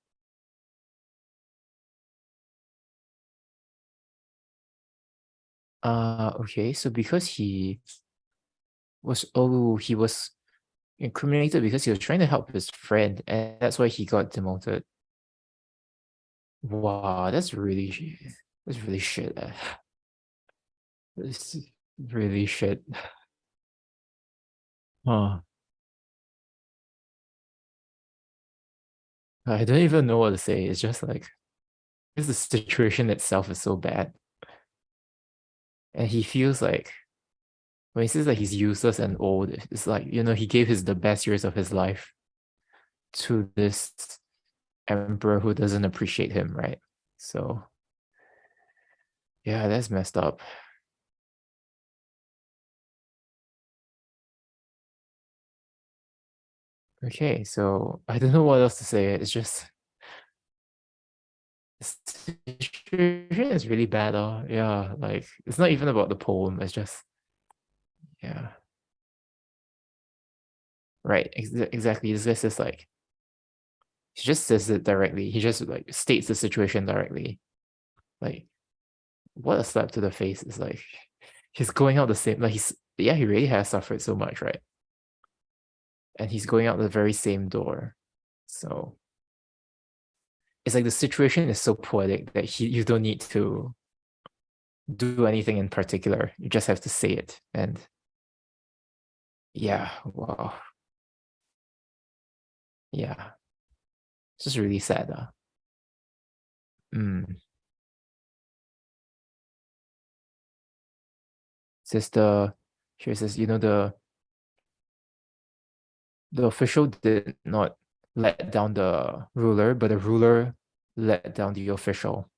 Okay. So because he was incriminated because he was trying to help his friend, and that's why he got demoted. Wow, that's really shit. That's really shit. Oh, I don't even know what to say. It's just like because the situation itself is so bad, and he feels like when he says like he's useless and old, it's like he gave the best years of his life to this emperor who doesn't appreciate him, right? So yeah, that's messed up. Okay, so I don't know what else to say. It's just the situation is really bad. Yeah, like it's not even about the poem. It's just yeah, right. Exactly. This guy says like he just says it directly. He just like states the situation directly. Like what a slap to the face. It's like he's going out the same. Like he really has suffered so much, right? And he's going out the very same door. So it's like the situation is so poetic that you don't need to do anything in particular. You just have to say it. And yeah, wow. Yeah. It's just really sad. Mm. Says here it says, the official did not let down the ruler, but the ruler let down the official.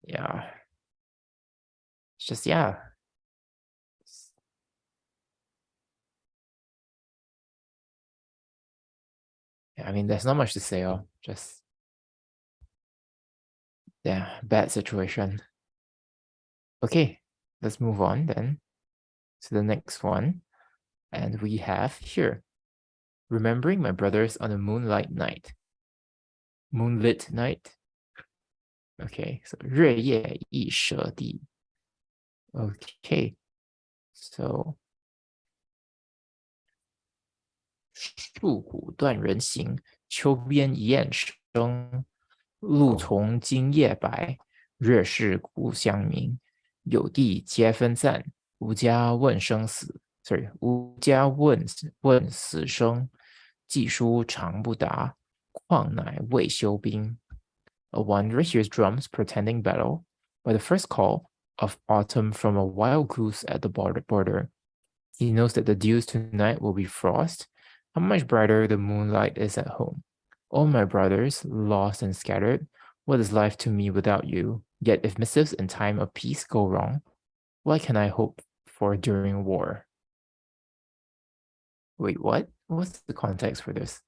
Yeah. It's just yeah. Yeah, I mean there's not much to say, just yeah, bad situation. Okay, let's move on then to the next one. And we have here, remembering my brothers on a moonlight night. Moonlit night. Okay, so 月夜忆舍弟. Okay, so 树谷断人行，秋边一雁声。露从今夜白，月是故乡明。有地皆分散，无家问生死。Sorry， 无家问死生。寄书长不达，况乃未休兵。A wanderer hears drums portending battle. By the first call of autumn from a wild goose at the border, he knows that the dews tonight will be frost. How much brighter the moonlight is at home. Oh, my brothers, lost and scattered, what is life to me without you? Yet if missives in time of peace go wrong, what can I hope for during war? Wait, what? What's the context for this?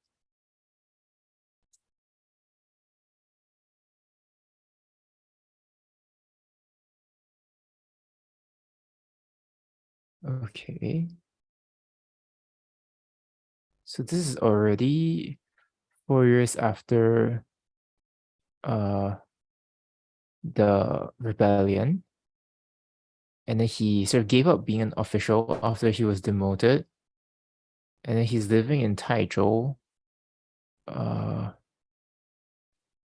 Okay. So this is already 4 years after the rebellion. And then he sort of gave up being an official after he was demoted. And then he's living in Taizhou.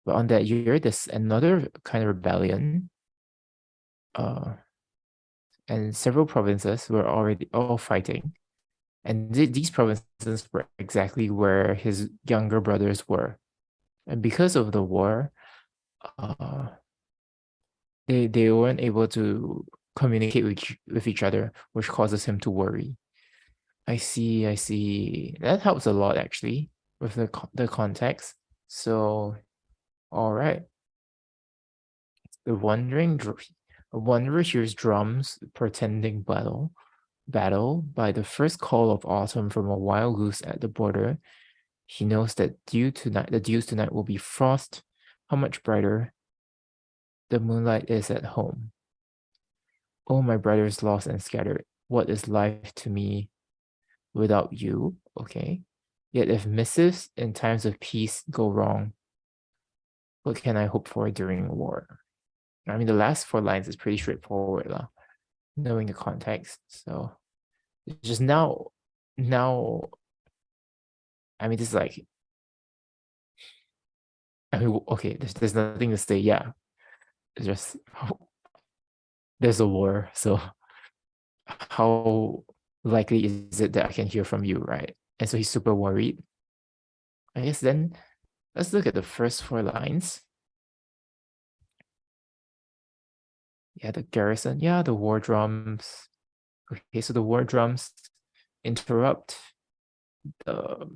But on that year, there's another kind of rebellion. And several provinces were already all fighting. And these provinces were exactly where his younger brothers were. And because of the war, uh, they weren't able to communicate with each other, which causes him to worry. I see, I see. That helps a lot actually with the context. So, all right. The a wanderer hears drums pretending battle by the first call of autumn from a wild goose at the border. He knows that the dews tonight will be frost. How much brighter the moonlight is at home. Oh, my brothers lost and scattered. What is life to me without you? Okay. Yet if missives in times of peace go wrong, what can I hope for during war? I mean, the last 4 lines is pretty straightforward, knowing the context. So it's just now, I mean, this is like, I mean, okay, there's nothing to say. Yeah, it's just there's a war. So how likely is it that I can hear from you, right? And so he's super worried. I guess then let's look at the first 4 lines. Yeah, the garrison. Yeah, the war drums. Okay, so the war drums interrupt the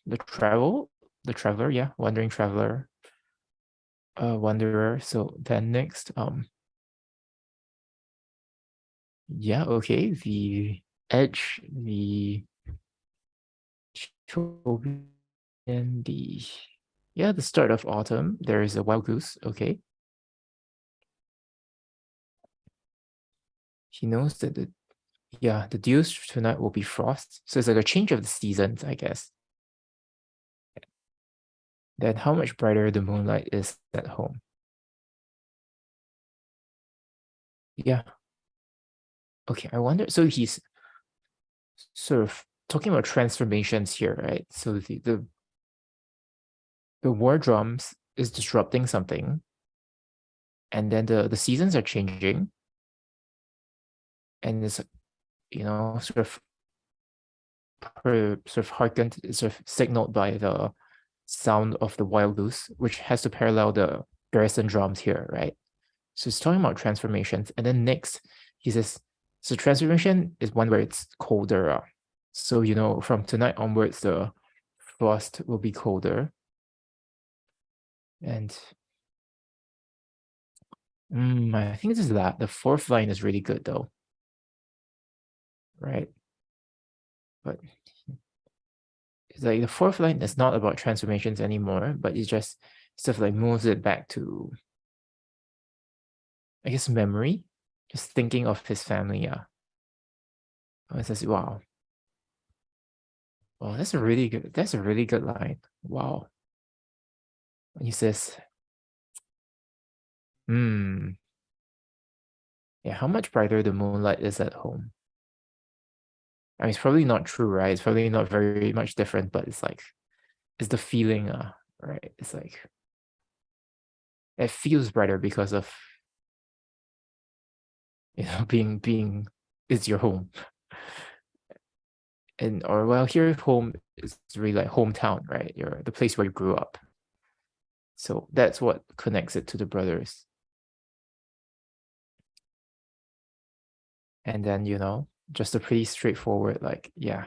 the traveler. Yeah, wandering traveler. Wanderer. So then next, yeah, okay, the edge, the and the start of autumn. There is a wild goose. Okay. He knows that the dews tonight will be frost. So it's like a change of the seasons, I guess. Then how much brighter the moonlight is at home. Yeah. Okay, I wonder. So he's sort of talking about transformations here, right? So the war drums is disrupting something, and then the seasons are changing, and it's sort of hearkened, sort of signaled by the sound of the wild goose, which has to parallel the garrison drums here, right? So it's talking about transformations, and then next he says, so transformation is one where it's colder. So from tonight onwards, the frost will be colder, and I think this is that. The 4th line is really good though, right? But it's like the 4th line is not about transformations anymore, but it just sort of like moves it back to, I guess, memory, just thinking of his family. Yeah. It says, wow. Well, that's a really good line. Wow. And he says, yeah, how much brighter the moonlight is at home. I mean, it's probably not true, right? It's probably not very much different, but it's like, it's the feeling, right? It's like, it feels brighter because of, being it's your home. And, or well, here home is really like hometown, right? The place where you grew up. So that's what connects it to the brothers. And then, just a pretty straightforward, like, yeah,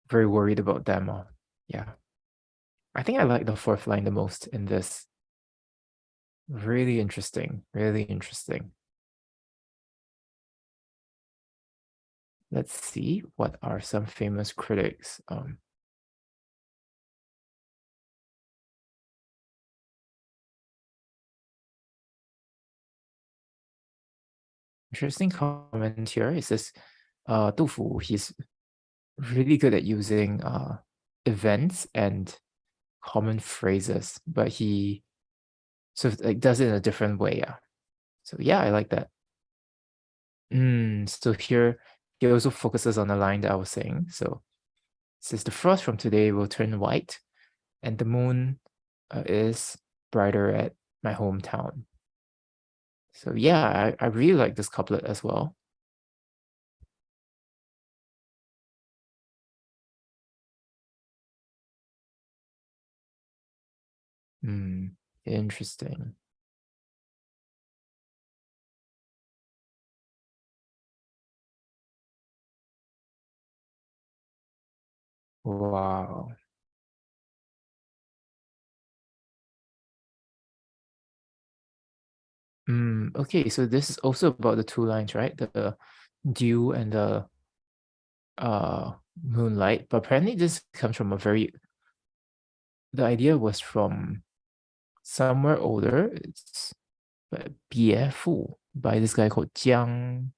very worried about them. Yeah. I think I like the 4th line the most in this. Really interesting. Really interesting. Let's see, what are some famous critics? Interesting comment here. It says, Du Fu, he's really good at using events and common phrases, but he sort of like does it in a different way. Yeah. So yeah, I like that. So here he also focuses on the line that I was saying. So it says the frost from today will turn white, and the moon is brighter at my hometown. So yeah, I really like this couplet as well. Interesting. Wow. Okay, so this is also about the two lines, right? The dew and the uh moonlight. But apparently this comes from the idea was from somewhere older. It's 别赋 by this guy called Jiang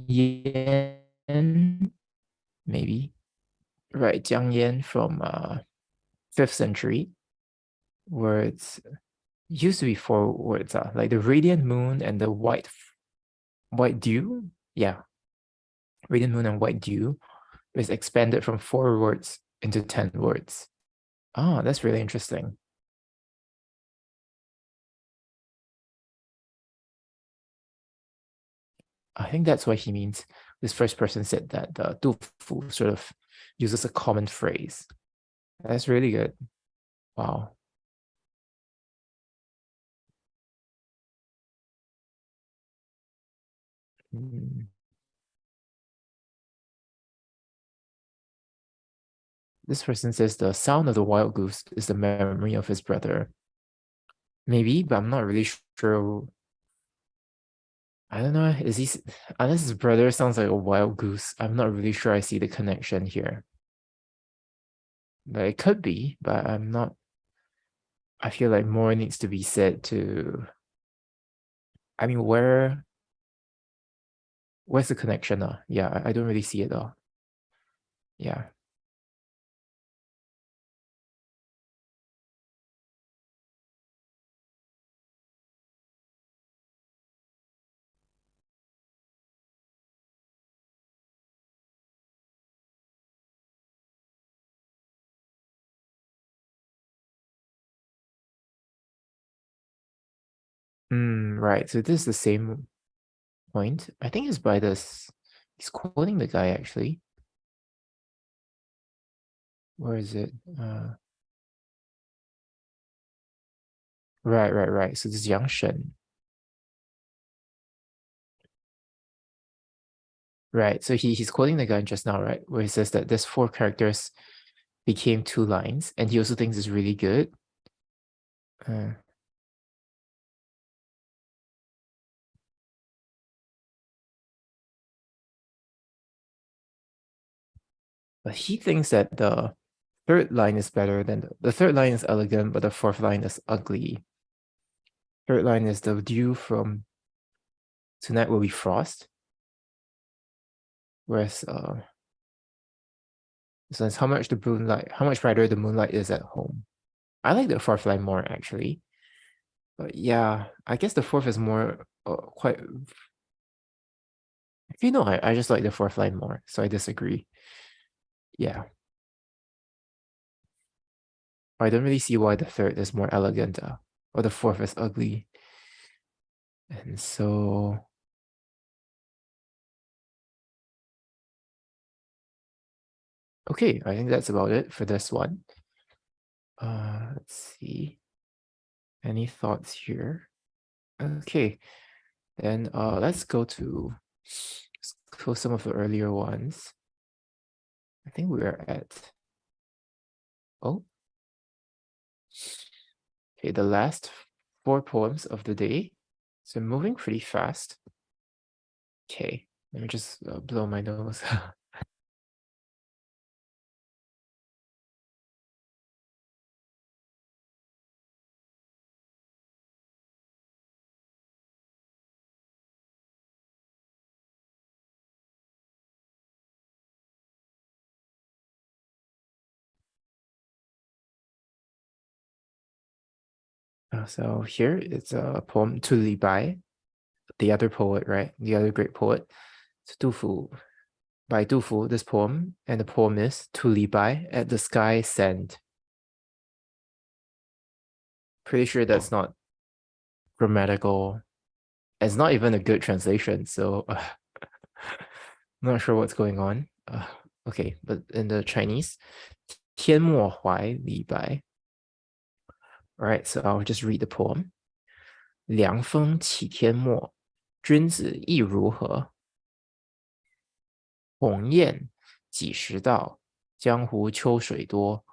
Yan, maybe. Right, Jiang Yan from 5th century, where it's used to be 4 words, like the radiant moon and the white dew. Yeah, radiant moon and white dew is expanded from 4 words into 10 words. Oh, that's really interesting. I think that's what he means. This first person said that the 杜甫 sort of uses a common phrase. That's really good. Wow. Mm. This person says the sound of the wild goose is the memory of his brother. Maybe, but I'm not really sure. I don't know. Is he unless his brother sounds like a wild goose? I'm not really sure I see the connection here. But it could be, but I'm not. I feel like more needs to be said to. I mean, where's the connection? Yeah, I don't really see it though. Yeah. Right. So this is the same point. I think it's by this. He's quoting the guy actually. Where is it? Right. So this is Yang Shen. Right. So he's quoting the guy just now, right? Where he says that there's 4 characters became 2 lines, and he also thinks it's really good. Uh, but he thinks that the third line is better than the third line is elegant, but the fourth line is ugly. Third line is the dew from tonight will be frost. Whereas so it's how much brighter the moonlight is at home. I like the fourth line more actually. But yeah, I guess the fourth is more quite. You know, I just like the fourth line more, so I disagree. Yeah, I don't really see why the third is more elegant, or the fourth is ugly. And so, okay, I think that's about it for this one. Let's see. Any thoughts here? Okay, then let's go some of the earlier ones. I think we're at, oh, okay, the last 4 poems of the day. So moving pretty fast. Okay, let me just blow my nose. So here it's a poem to Li Bai, the other poet, right? The other great poet. It's Du by Du Fu, this poem. And the poem is to Li Bai at the sky send. Pretty sure that's not grammatical. It's not even a good translation, so not sure what's going on. Okay, but in the Chinese, 天莫怀李白. All right, so I'll just read the poem. 凉风起天末，君子意如何？鸿雁几时到？江湖秋水多。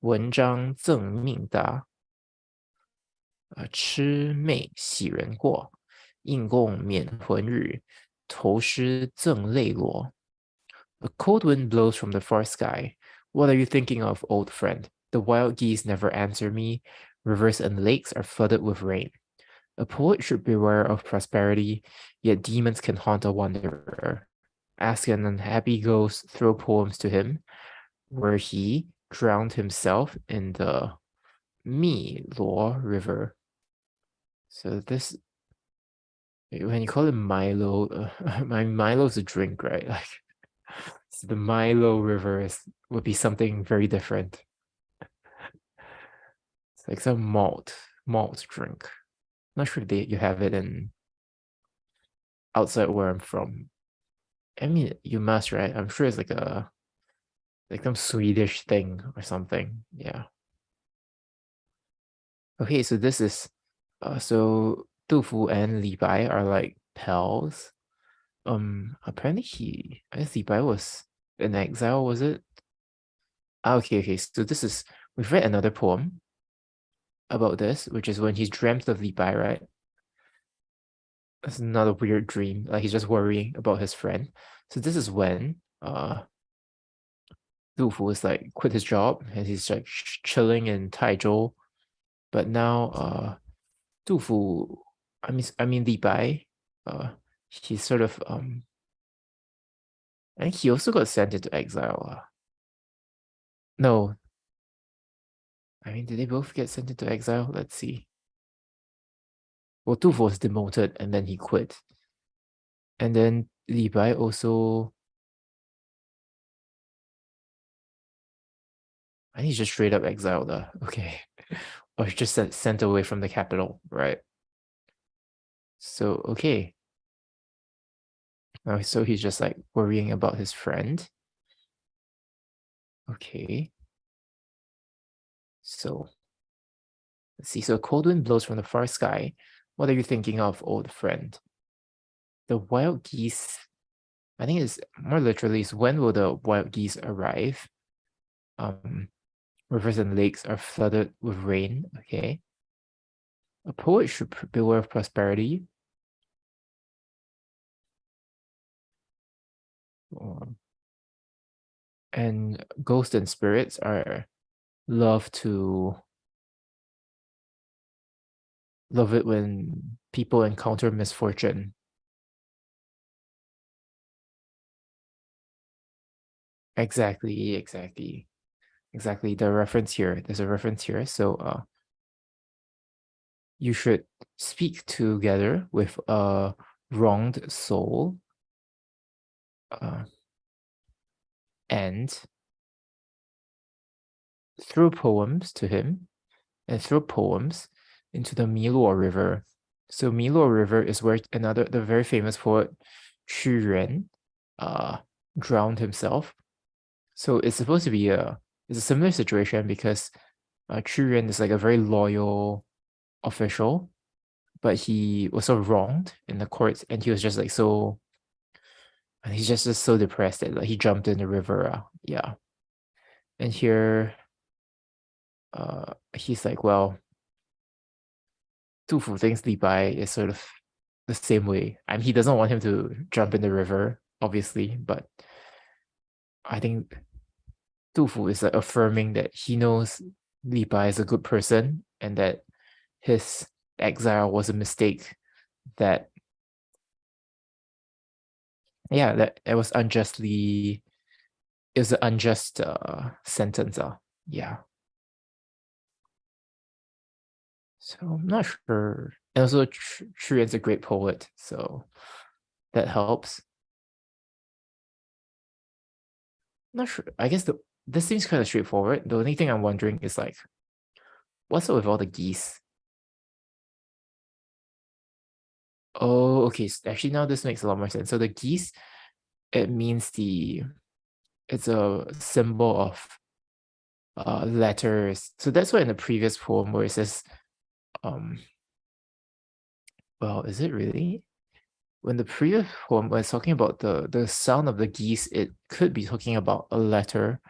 文章赠命达。魑魅喜人过，应供免魂语。投诗赠泪落。A cold wind blows from the far sky. What are you thinking of, old friend? The wild geese never answer me. Rivers and lakes are flooded with rain. A poet should beware of prosperity, yet demons can haunt a wanderer. Ask an unhappy ghost, throw poems to him, where he drowned himself in the Mi Luo River. So this, when you call it Milo, Milo's a drink, right? Like, so the Milo River would be something very different. It's like some malt drink. Not sure if you have it in outside where I'm from. I mean, you must, right? I'm sure it's like some Swedish thing or something. Yeah. Okay, so this is so Du Fu and Li Bai are like pals. Apparently I guess Li Bai was in exile, was it? Okay, so we've read another poem about this, which is when he's dreamt of Li Bai, right? That's another weird dream. Like he's just worrying about his friend. So this is when Du Fu is like quit his job and he's like chilling in Taizhou. But now Du Fu, I mean Li Bai, he's sort of I think he also got sent into exile. No, I mean, did they both get sent into exile? Let's see. Well, Du Fu was demoted and then he quit. And then Li Bai also, I think he's just straight up exiled. Okay. Or he's just sent away from the capital, right? So, okay. Now, so he's just like worrying about his friend. Okay. So, let's see. So, a cold wind blows from the far sky. What are you thinking of, old friend? The wild geese, I think it's more literally is when will the wild geese arrive? Rivers and lakes are flooded with rain. Okay. A poet should beware of prosperity. And ghosts and spirits love it when people encounter misfortune. Exactly. The reference here. There's a reference here. So you should speak together with a wronged soul. And throw poems to him and throw poems into the Miluo River. So Miluo River is where the very famous poet Xu Yuan drowned himself. So it's supposed to be it's a similar situation because Xu Yuan is like a very loyal official, but he was so wronged in the courts and he was just like so, and he's just so depressed that like he jumped in the river. Yeah. And here he's like, well, Du Fu thinks Li Bai is sort of the same way. I mean, he doesn't want him to jump in the river, obviously, but I think Du Fu is like affirming that he knows Li Bai is a good person and that his exile was a mistake. That that it was an unjust sentence. Yeah. So I'm not sure. And also, Xu Yuan's a great poet, so that helps. Not sure. I guess this seems kind of straightforward. The only thing I'm wondering is like, what's up with all the geese? Oh, okay. Actually, now this makes a lot more sense. So the geese, it means it's a symbol of letters. So that's why in the previous poem where it says, well, is it really? When the previous poem was talking about the sound of the geese, it could be talking about a letter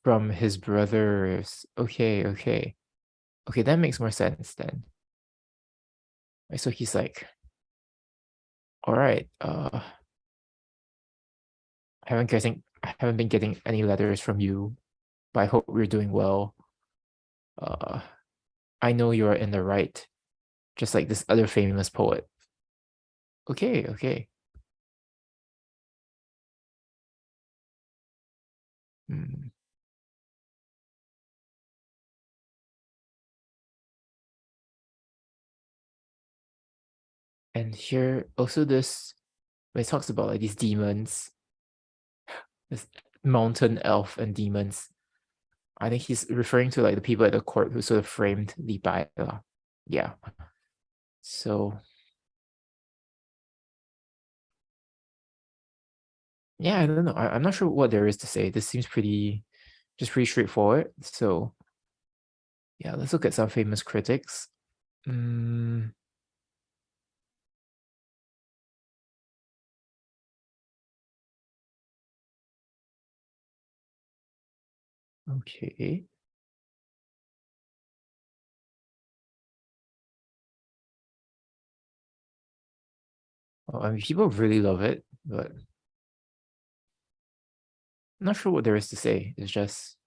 from his brothers. Okay, okay. Okay, that makes more sense then. Right, so he's like, all right, I haven't been getting any letters from you, but I hope you're doing well. Uh, I know you're in the right, just like this other famous poet. Okay, okay. Hmm. And here also this when it talks about like these demons, this mountain elf and demons. I think he's referring to like the people at the court who sort of framed Li Bai. Yeah. So yeah, I don't know. I'm not sure what there is to say. This seems pretty straightforward. So yeah, let's look at some famous critics. Mm, okay. Oh, I mean, people really love it, but I'm not sure what there is to say. It's just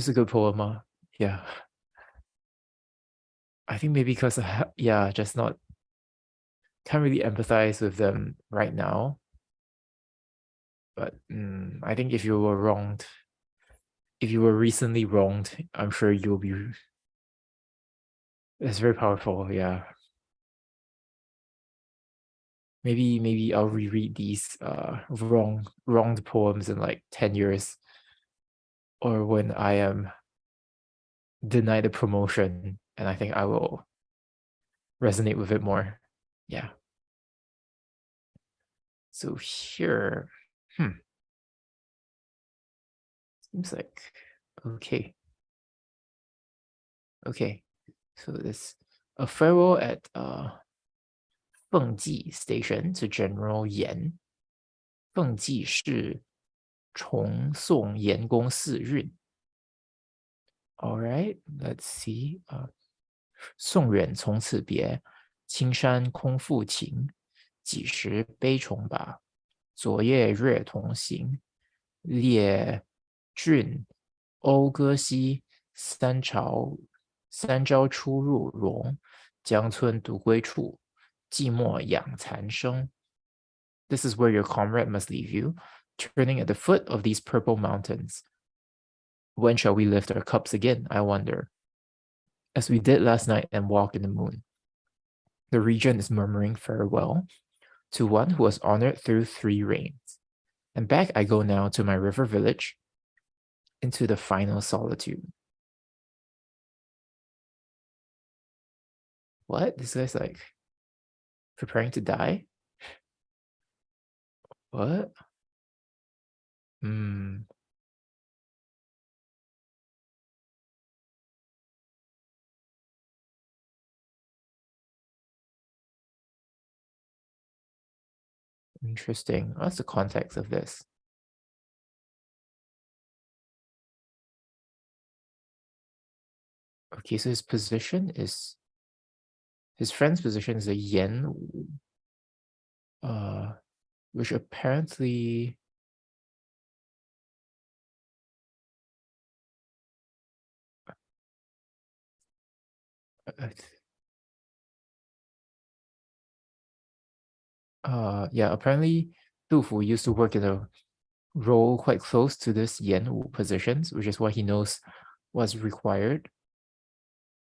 a good poem. Yeah. I think maybe because yeah, just not can't really empathize with them right now. But I think if you were recently wronged, I'm sure you'll be. It's very powerful. Yeah. Maybe I'll reread these wronged poems in like 10 years, or when I am denied a promotion, and I think I will resonate with it more. Yeah. So here, seems like okay. Okay. So this a farewell at Fengji Station to General Yan. 凤季是重送严公四运。All right, let's see. 宋远从此别，青山空复情。几时悲重把，昨夜月同行。列郡讴歌兮，三朝出入荣。江村独归处，寂寞养残生。This is where your comrade must leave you, turning at the foot of these purple mountains. When shall we lift our cups again, I wonder, as we did last night and walk in the moon? The region is murmuring farewell to one who was honored through 3 reigns. And back I go now to my river village, into the final solitude. What? This guy's like preparing to die? What? Interesting. What's the context of this? Okay, so his friend's position is a yen, which apparently yeah, apparently Du Fu used to work in a role quite close to this Yan Wu positions, which is what he knows was required.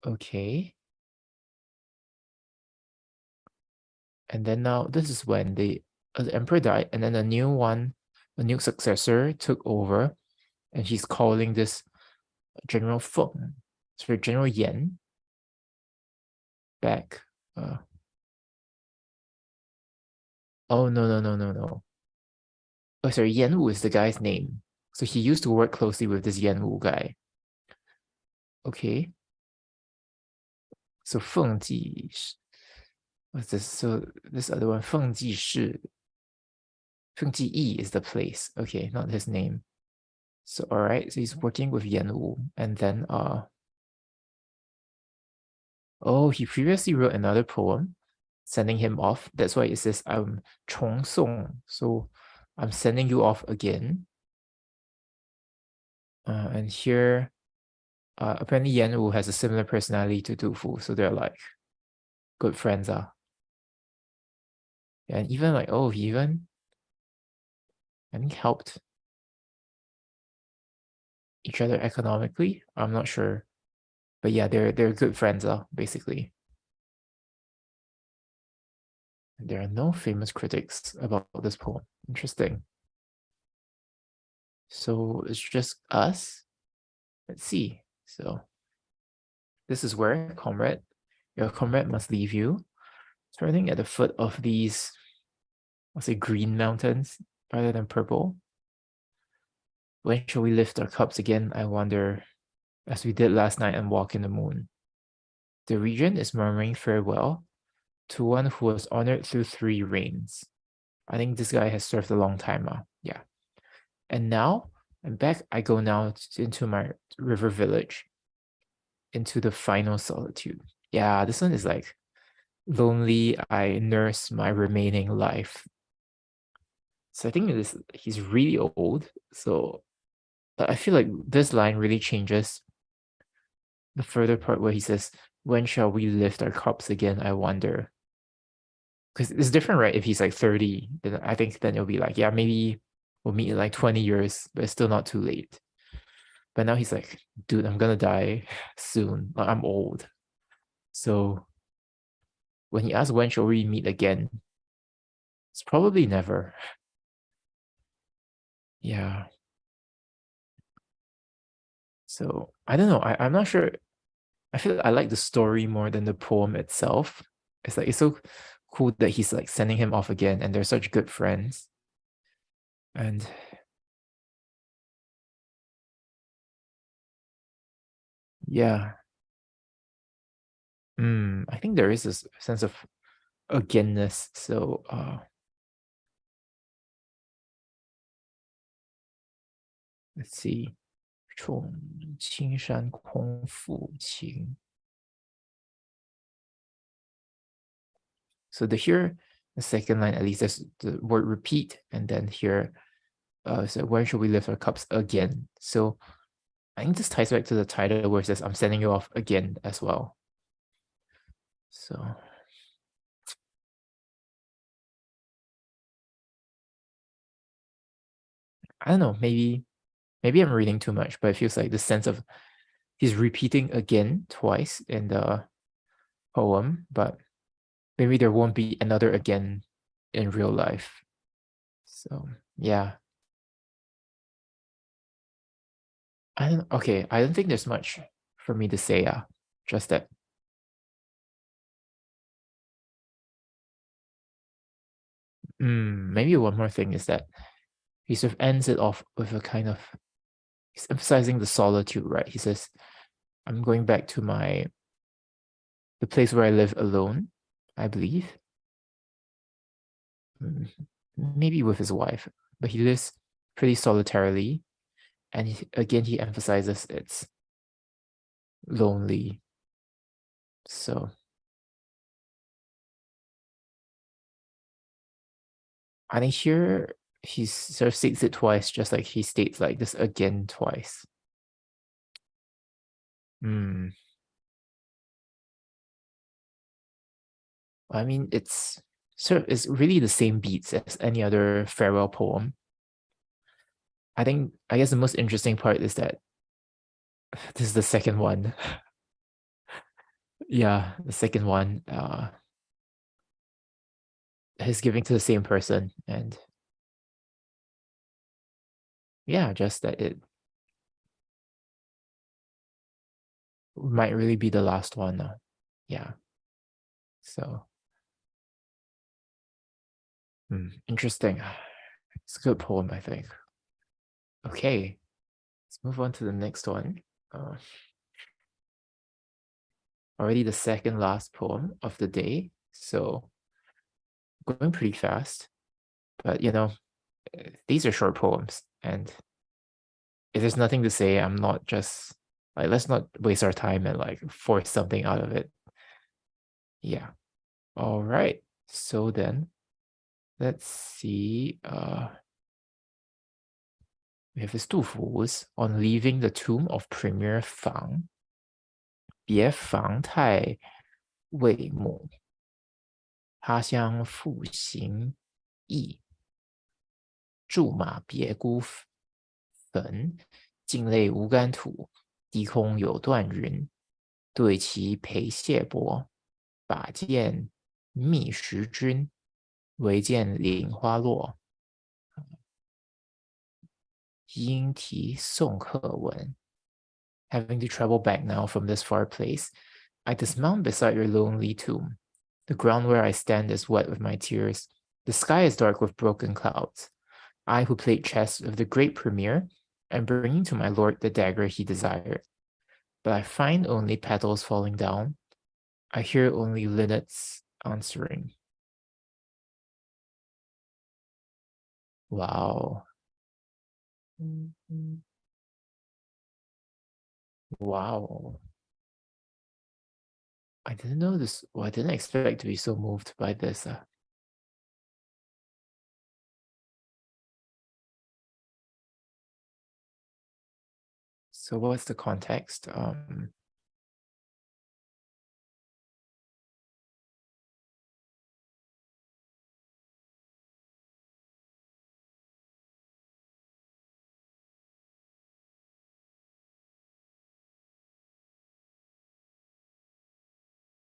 Okay. And then now this is when the emperor died, and then a new successor took over, and he's calling this General Feng, sorry, General Yan. back. Oh, no. Oh, sorry, Yan Wu is the guy's name. So he used to work closely with this Yan Wu guy. Okay. So Feng Ji, what's this? So this other one, Feng Ji Shi. Feng Ji Yi is the place. Okay, not his name. So all right, so he's working with Yan Wu, and then oh, he previously wrote another poem, sending him off. That's why it says Chong Song. So I'm sending you off again. And here, apparently Yan Wu has a similar personality to Du Fu, so they're like good friends. And even like, oh, he even, I think, helped each other economically. I'm not sure, but yeah, they're good friends, basically. There are no famous critics about this poem. Interesting. So it's just us. Let's see. So this is where, comrade, your comrade must leave you. Turning at the foot of these, I'll say, green mountains rather than purple. When shall we lift our cups again, I wonder, as we did last night and walk in the moon? The regent is murmuring farewell to one who was honored through 3 reigns. I think this guy has served a long time. Yeah. And now I'm back. I go now into my river village, into the final solitude. Yeah, this one is like, lonely, I nurse my remaining life. So I think he's really old. So I feel like this line really changes the further part where he says, when shall we lift our cups again, I wonder. Because it's different, right? If he's like 30, then I think then it'll be like, yeah, maybe we'll meet in like 20 years, but it's still not too late. But now he's like, dude, I'm gonna die soon. Like, I'm old. So when he asks when shall we meet again, it's probably never. Yeah. So I don't know. I'm not sure. I feel like I like the story more than the poem itself. It's like, it's so cool that he's like sending him off again and they're such good friends. And yeah. I think there is this sense of againness. So let's see. 重青山空负情. So here, the second line, at least there's the word repeat, and then here, so when should we lift our cups again? So I think this ties back to the title where it says, I'm sending you off again as well. So I don't know, maybe I'm reading too much, but it feels like the sense of he's repeating again twice in the poem, but maybe there won't be another again in real life. So yeah. I don't think there's much for me to say. Just that. Maybe one more thing is that he sort of ends it off with a kind of, he's emphasizing the solitude, right? He says, I'm going back to the place where I live alone, I believe. Maybe with his wife, but he lives pretty solitarily. And again, he emphasizes it's lonely. So I think here he sort of states it twice, just like he states like this again twice. I mean, it's really the same beats as any other farewell poem. I guess the most interesting part is that this is the second one. Yeah, the second one. He's giving to the same person, and yeah, just that it might really be the last one. Yeah. So, interesting. It's a good poem, I think. Okay, let's move on to the next one. Already the second last poem of the day. So, going pretty fast. But, these are short poems. And if there's nothing to say, I'm not just like, let's not waste our time and like force something out of it. Yeah. All right. So then, let's see. We have this 杜甫's on leaving the tomb of Premier Fang. 别房太未暮，他乡复行意。驻马别孤坟，境内无干土，低空有断云。对其陪谢帛，把剑觅时君。唯见岭花落，莺啼送客闻。Having to travel back now from this far place, I dismount beside your lonely tomb. The ground where I stand is wet with my tears. The sky is dark with broken clouds. I who played chess with the great premier, am bringing to my lord the dagger he desired. But I find only petals falling down. I hear only linnets answering. Wow. Wow. I didn't know this. Well, I didn't expect to be so moved by this. So what's the context?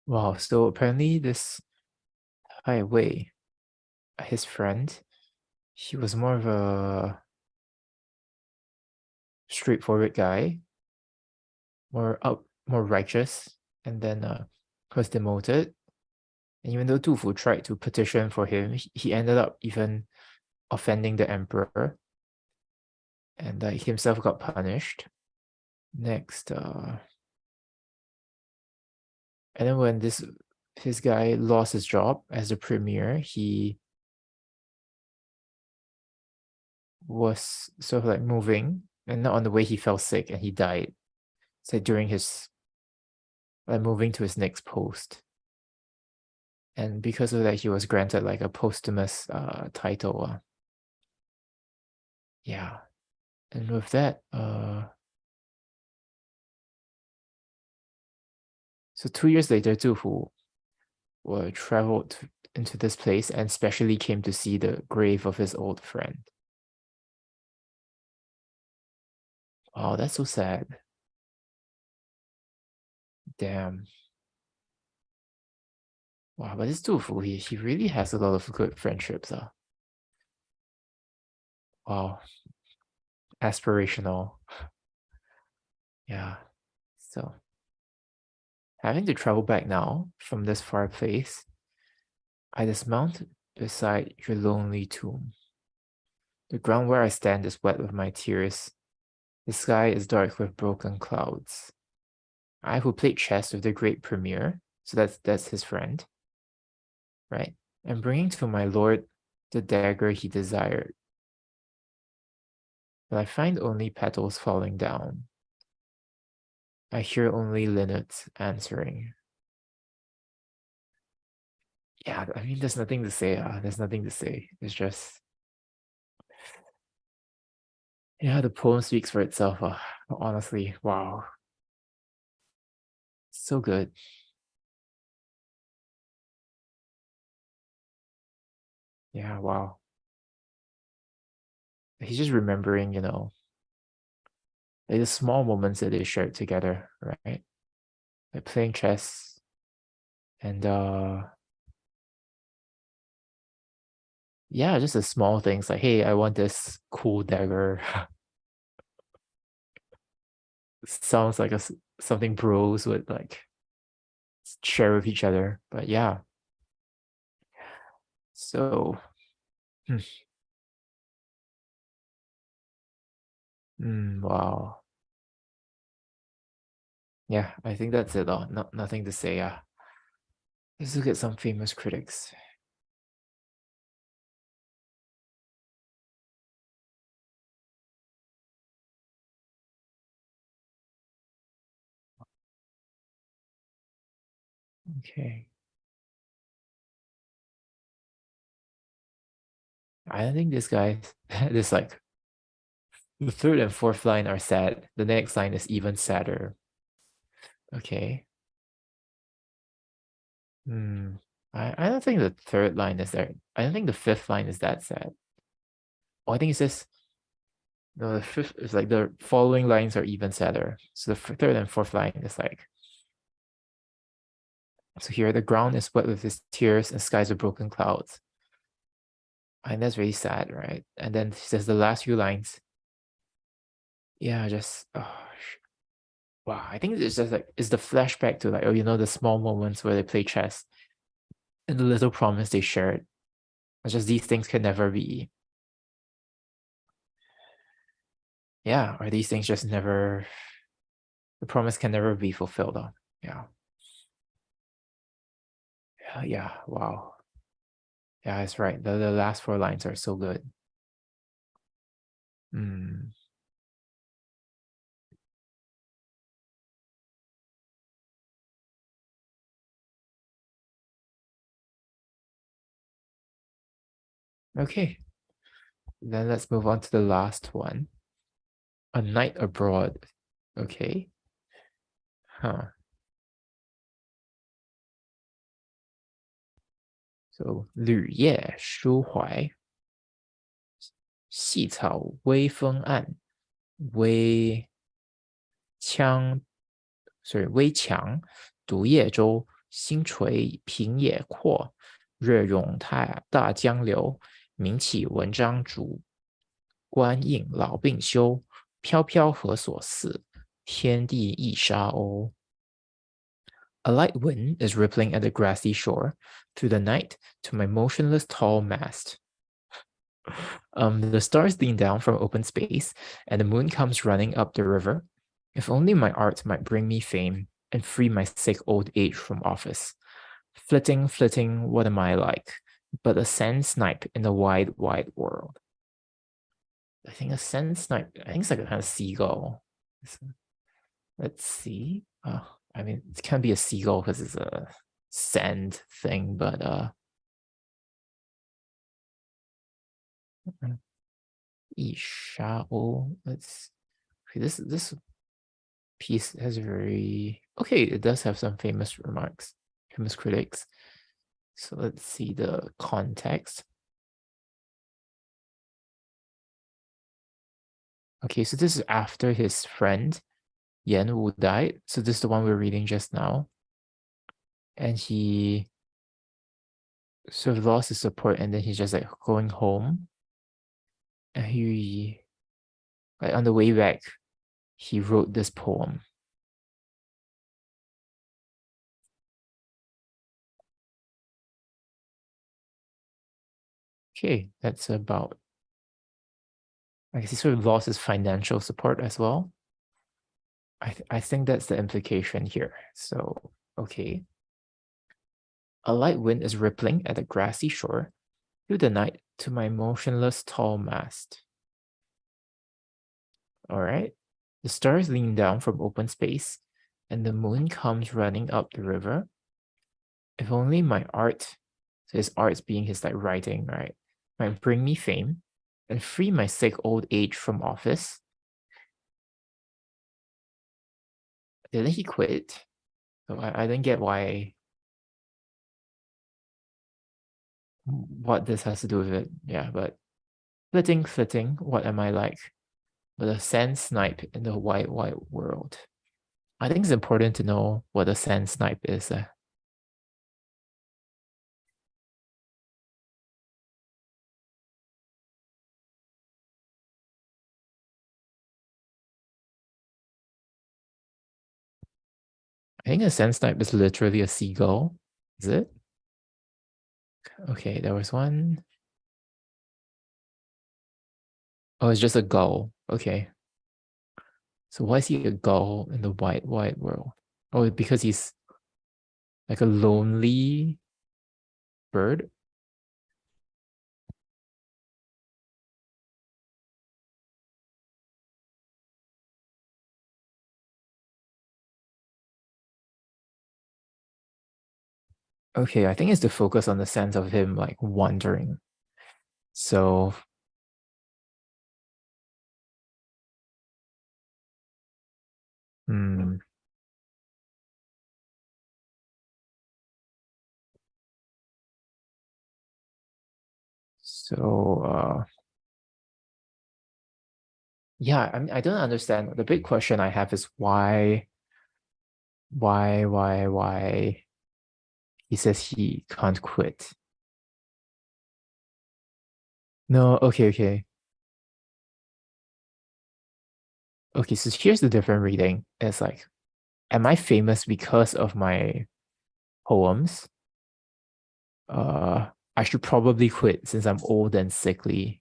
Wow, so apparently this Hai Wei, his friend, he was more of a straightforward guy, more righteous, and then was demoted. And even though Tu Fu tried to petition for him, he ended up even offending the emperor, and he himself got punished. Next, and then when his guy lost his job as the premier, he was sort of like moving, and on the way he fell sick and he died. So during his moving to his next post, and because of that, he was granted like a posthumous title. Yeah, and with that, so 2 years later, Zhu Hu traveled into this place and specially came to see the grave of his old friend. Wow, that's so sad. Damn. Wow, but this Du Fu, he really has a lot of good friendships. Wow. Aspirational. Yeah. So having to travel back now from this far place, I dismount beside your lonely tomb. The ground where I stand is wet with my tears. The sky is dark with broken clouds. I who played chess with the great premier, so that's his friend, right? And bringing to my lord the dagger he desired. But I find only petals falling down. I hear only linnets answering. Yeah, I mean, there's nothing to say. There's nothing to say. It's just, yeah, the poem speaks for itself. Honestly, wow. So good. Yeah, wow. He's just remembering, like the small moments that they shared together, right? Like playing chess and yeah, just the small things like, hey, I want this cool dagger. Sounds like something bros would like share with each other. But yeah, So, wow. Yeah, I think that's it all. Nothing to say. Let's look at some famous critics. Okay. I don't think this guy, this like, the third and fourth line are sad. The next line is even sadder. Okay. I don't think the third line is there. I don't think the fifth line is that sad. Oh, I think it says, no, the fifth is like the following lines are even sadder. So the third and fourth line is like, so here the ground is wet with his tears and skies with broken clouds. And that's really sad, right? And then he says the last few lines. Yeah, just wow. I think it's just like it's the flashback to like, oh, the small moments where they play chess and the little promise they shared. It's just these things can never be. Yeah, or these things just never. The promise can never be fulfilled. Yeah. Yeah. Wow. Yeah, it's right. The last four lines are so good. Okay. Then let's move on to the last one. A Night Abroad. Okay. Huh. So 旅夜抒怀，细草微风岸，微枪微墙独夜舟，星垂平野阔。月涌太大江流，名起文章著。官应老病休，飘飘何所似？天地一沙鸥。A light wind is rippling at the grassy shore, through the night to my motionless tall mast. The stars lean down from open space, and the moon comes running up the river. If only my art might bring me fame and free my sick old age from office. Flitting, flitting, what am I like? But a sand snipe in the wide, wide world. I think a sand snipe, I think it's like a kind of seagull. Let's see. I mean, it can't be a seagull because it's a sand thing, but Ishao. Let's okay, this piece has very okay, it does have some famous remarks, famous critics. So let's see the context. Okay, so this is after his friend Yan Wu died. So this is the one we're reading just now. And he sort of lost his support, and then he's just like going home. And he like on the way back, he wrote this poem. Okay, that's about, I guess he sort of lost his financial support as well. I think that's the implication here. So, okay. A light wind is rippling at the grassy shore through the night to my motionless tall mast. All right. The stars lean down from open space, and the moon comes running up the river. If only my art, so his art's being his like writing, right, might bring me fame and free my sick old age from office. Didn't he quit? So I didn't get what this has to do with it. Yeah, but flitting, flitting, what am I like? But a sand snipe in the wide, wide world. I think it's important to know what a sand snipe is. I think a sand snipe is literally a seagull. Is it? Okay, there was one. Oh, it's just a gull. Okay. So why is he a gull in the wide world? Oh, because he's like a lonely bird? Okay, I think it's to focus on the sense of him like wandering. So hmm. So yeah, I mean I don't understand. The big question I have is why he says he can't quit. No, okay. Okay, so here's the different reading. It's like, am I famous because of my poems? I should probably quit since I'm old and sickly.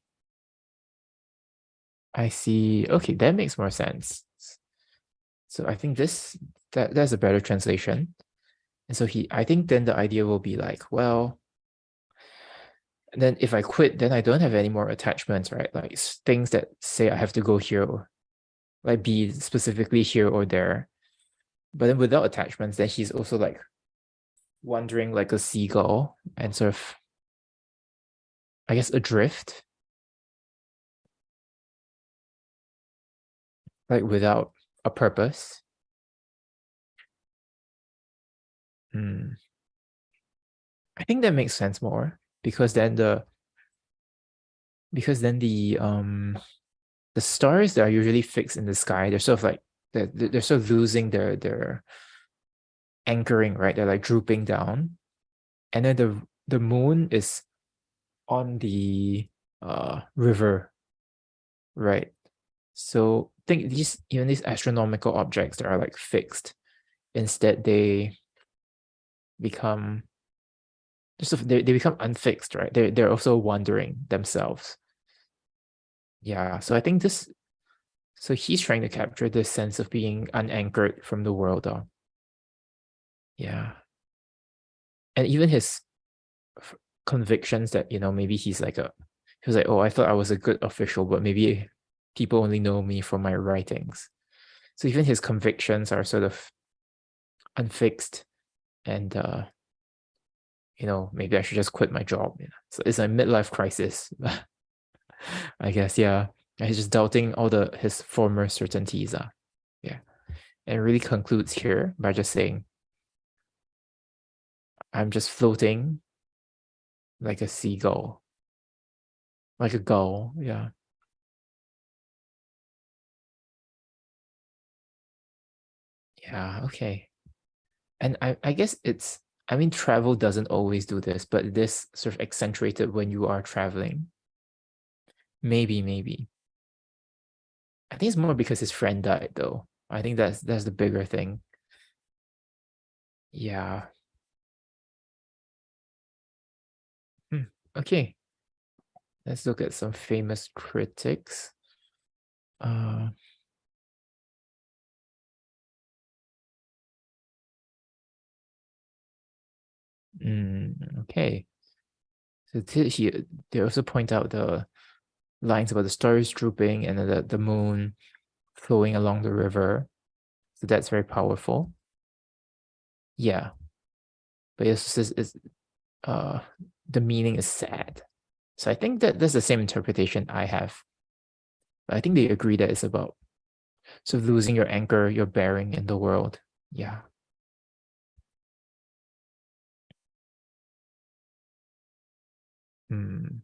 I see. Okay, that makes more sense. So I think that's a better translation. And so I think then the idea will be like, well, then if I quit, then I don't have any more attachments, right? Like things that say I have to go here or like be specifically here or there. But then without attachments, then he's also like wandering like a seagull and sort of, I guess, adrift, like without a purpose. Hmm. I think that makes sense more because then the stars that are usually fixed in the sky, they're sort of like they're sort of losing their anchoring, right? They're like drooping down. And then the moon is on the river, right? So think these astronomical objects that are like fixed, instead they become they become unfixed, right? They're also wandering themselves. Yeah. So I think so he's trying to capture this sense of being unanchored from the world. Yeah. And even his convictions that, maybe he was like, oh, I thought I was a good official, but maybe people only know me from my writings. So even his convictions are sort of unfixed and maybe I should just quit my job. So it's a midlife crisis. I guess, yeah. And he's just doubting all his former certainties. Yeah. And really concludes here by just saying, I'm just floating like a seagull, like a gull. Yeah. Yeah. Okay. And I guess I mean, travel doesn't always do this, but this sort of accentuated when you are traveling. Maybe. I think it's more because his friend died, though. I think that's the bigger thing. Yeah. Hmm. Okay. Let's look at some famous critics. Uh, okay. So they also point out the lines about the stars drooping and the moon flowing along the river. So that's very powerful. Yeah. But it's just uh the meaning is sad. So I think that's the same interpretation I have. But I think they agree that it's about sort of losing your anchor, your bearing in the world. Yeah. Hmm.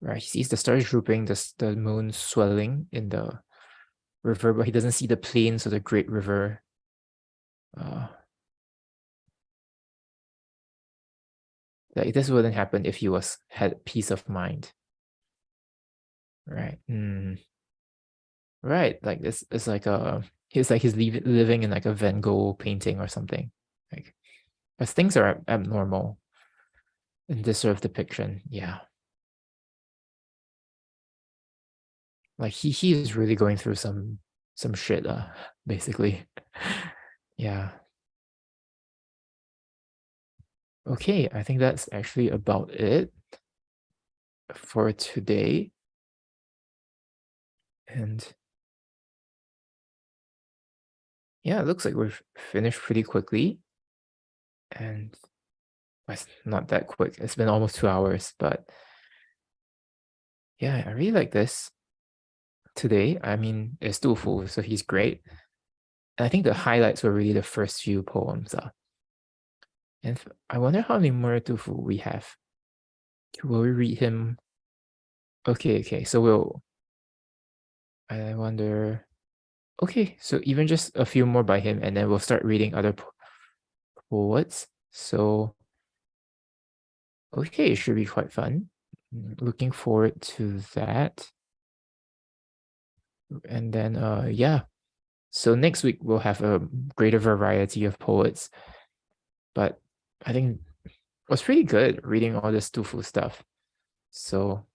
Right. He sees the stars drooping, the moon swelling in the river, but he doesn't see the plains of the great river. Uh, like this wouldn't happen if he had peace of mind. Right. Right. Like it's like he's living in like a Van Gogh painting or something. Like as things are abnormal in this sort of depiction. Yeah. Like he is really going through some shit, basically. Yeah. Okay, I think that's actually about it for today. And yeah, it looks like we've finished pretty quickly. And it's not that quick. It's been almost 2 hours, but yeah, I really like this today. I mean, it's Du Fu, so he's great. And I think the highlights were really the first few poems. And I wonder how many more Du Fu we have. Will we read him? Okay, so I wonder. Okay, so even just a few more by him, and then we'll start reading other poets. So, okay, it should be quite fun. Looking forward to that. And then, yeah. So next week we'll have a greater variety of poets. But I think it was pretty good reading all this Du Fu stuff. So,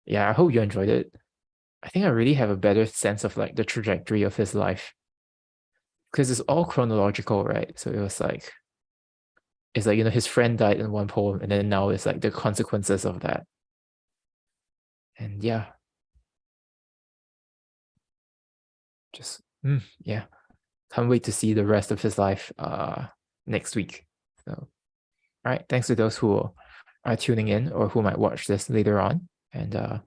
yeah, I hope you enjoyed it. I think I really have a better sense of like the trajectory of his life because it's all chronological, right? So it was like, it's like, his friend died in one poem, and then now it's like the consequences of that. And yeah, just, yeah, can't wait to see the rest of his life next week. So, all right, thanks to those who are tuning in or who might watch this later on. And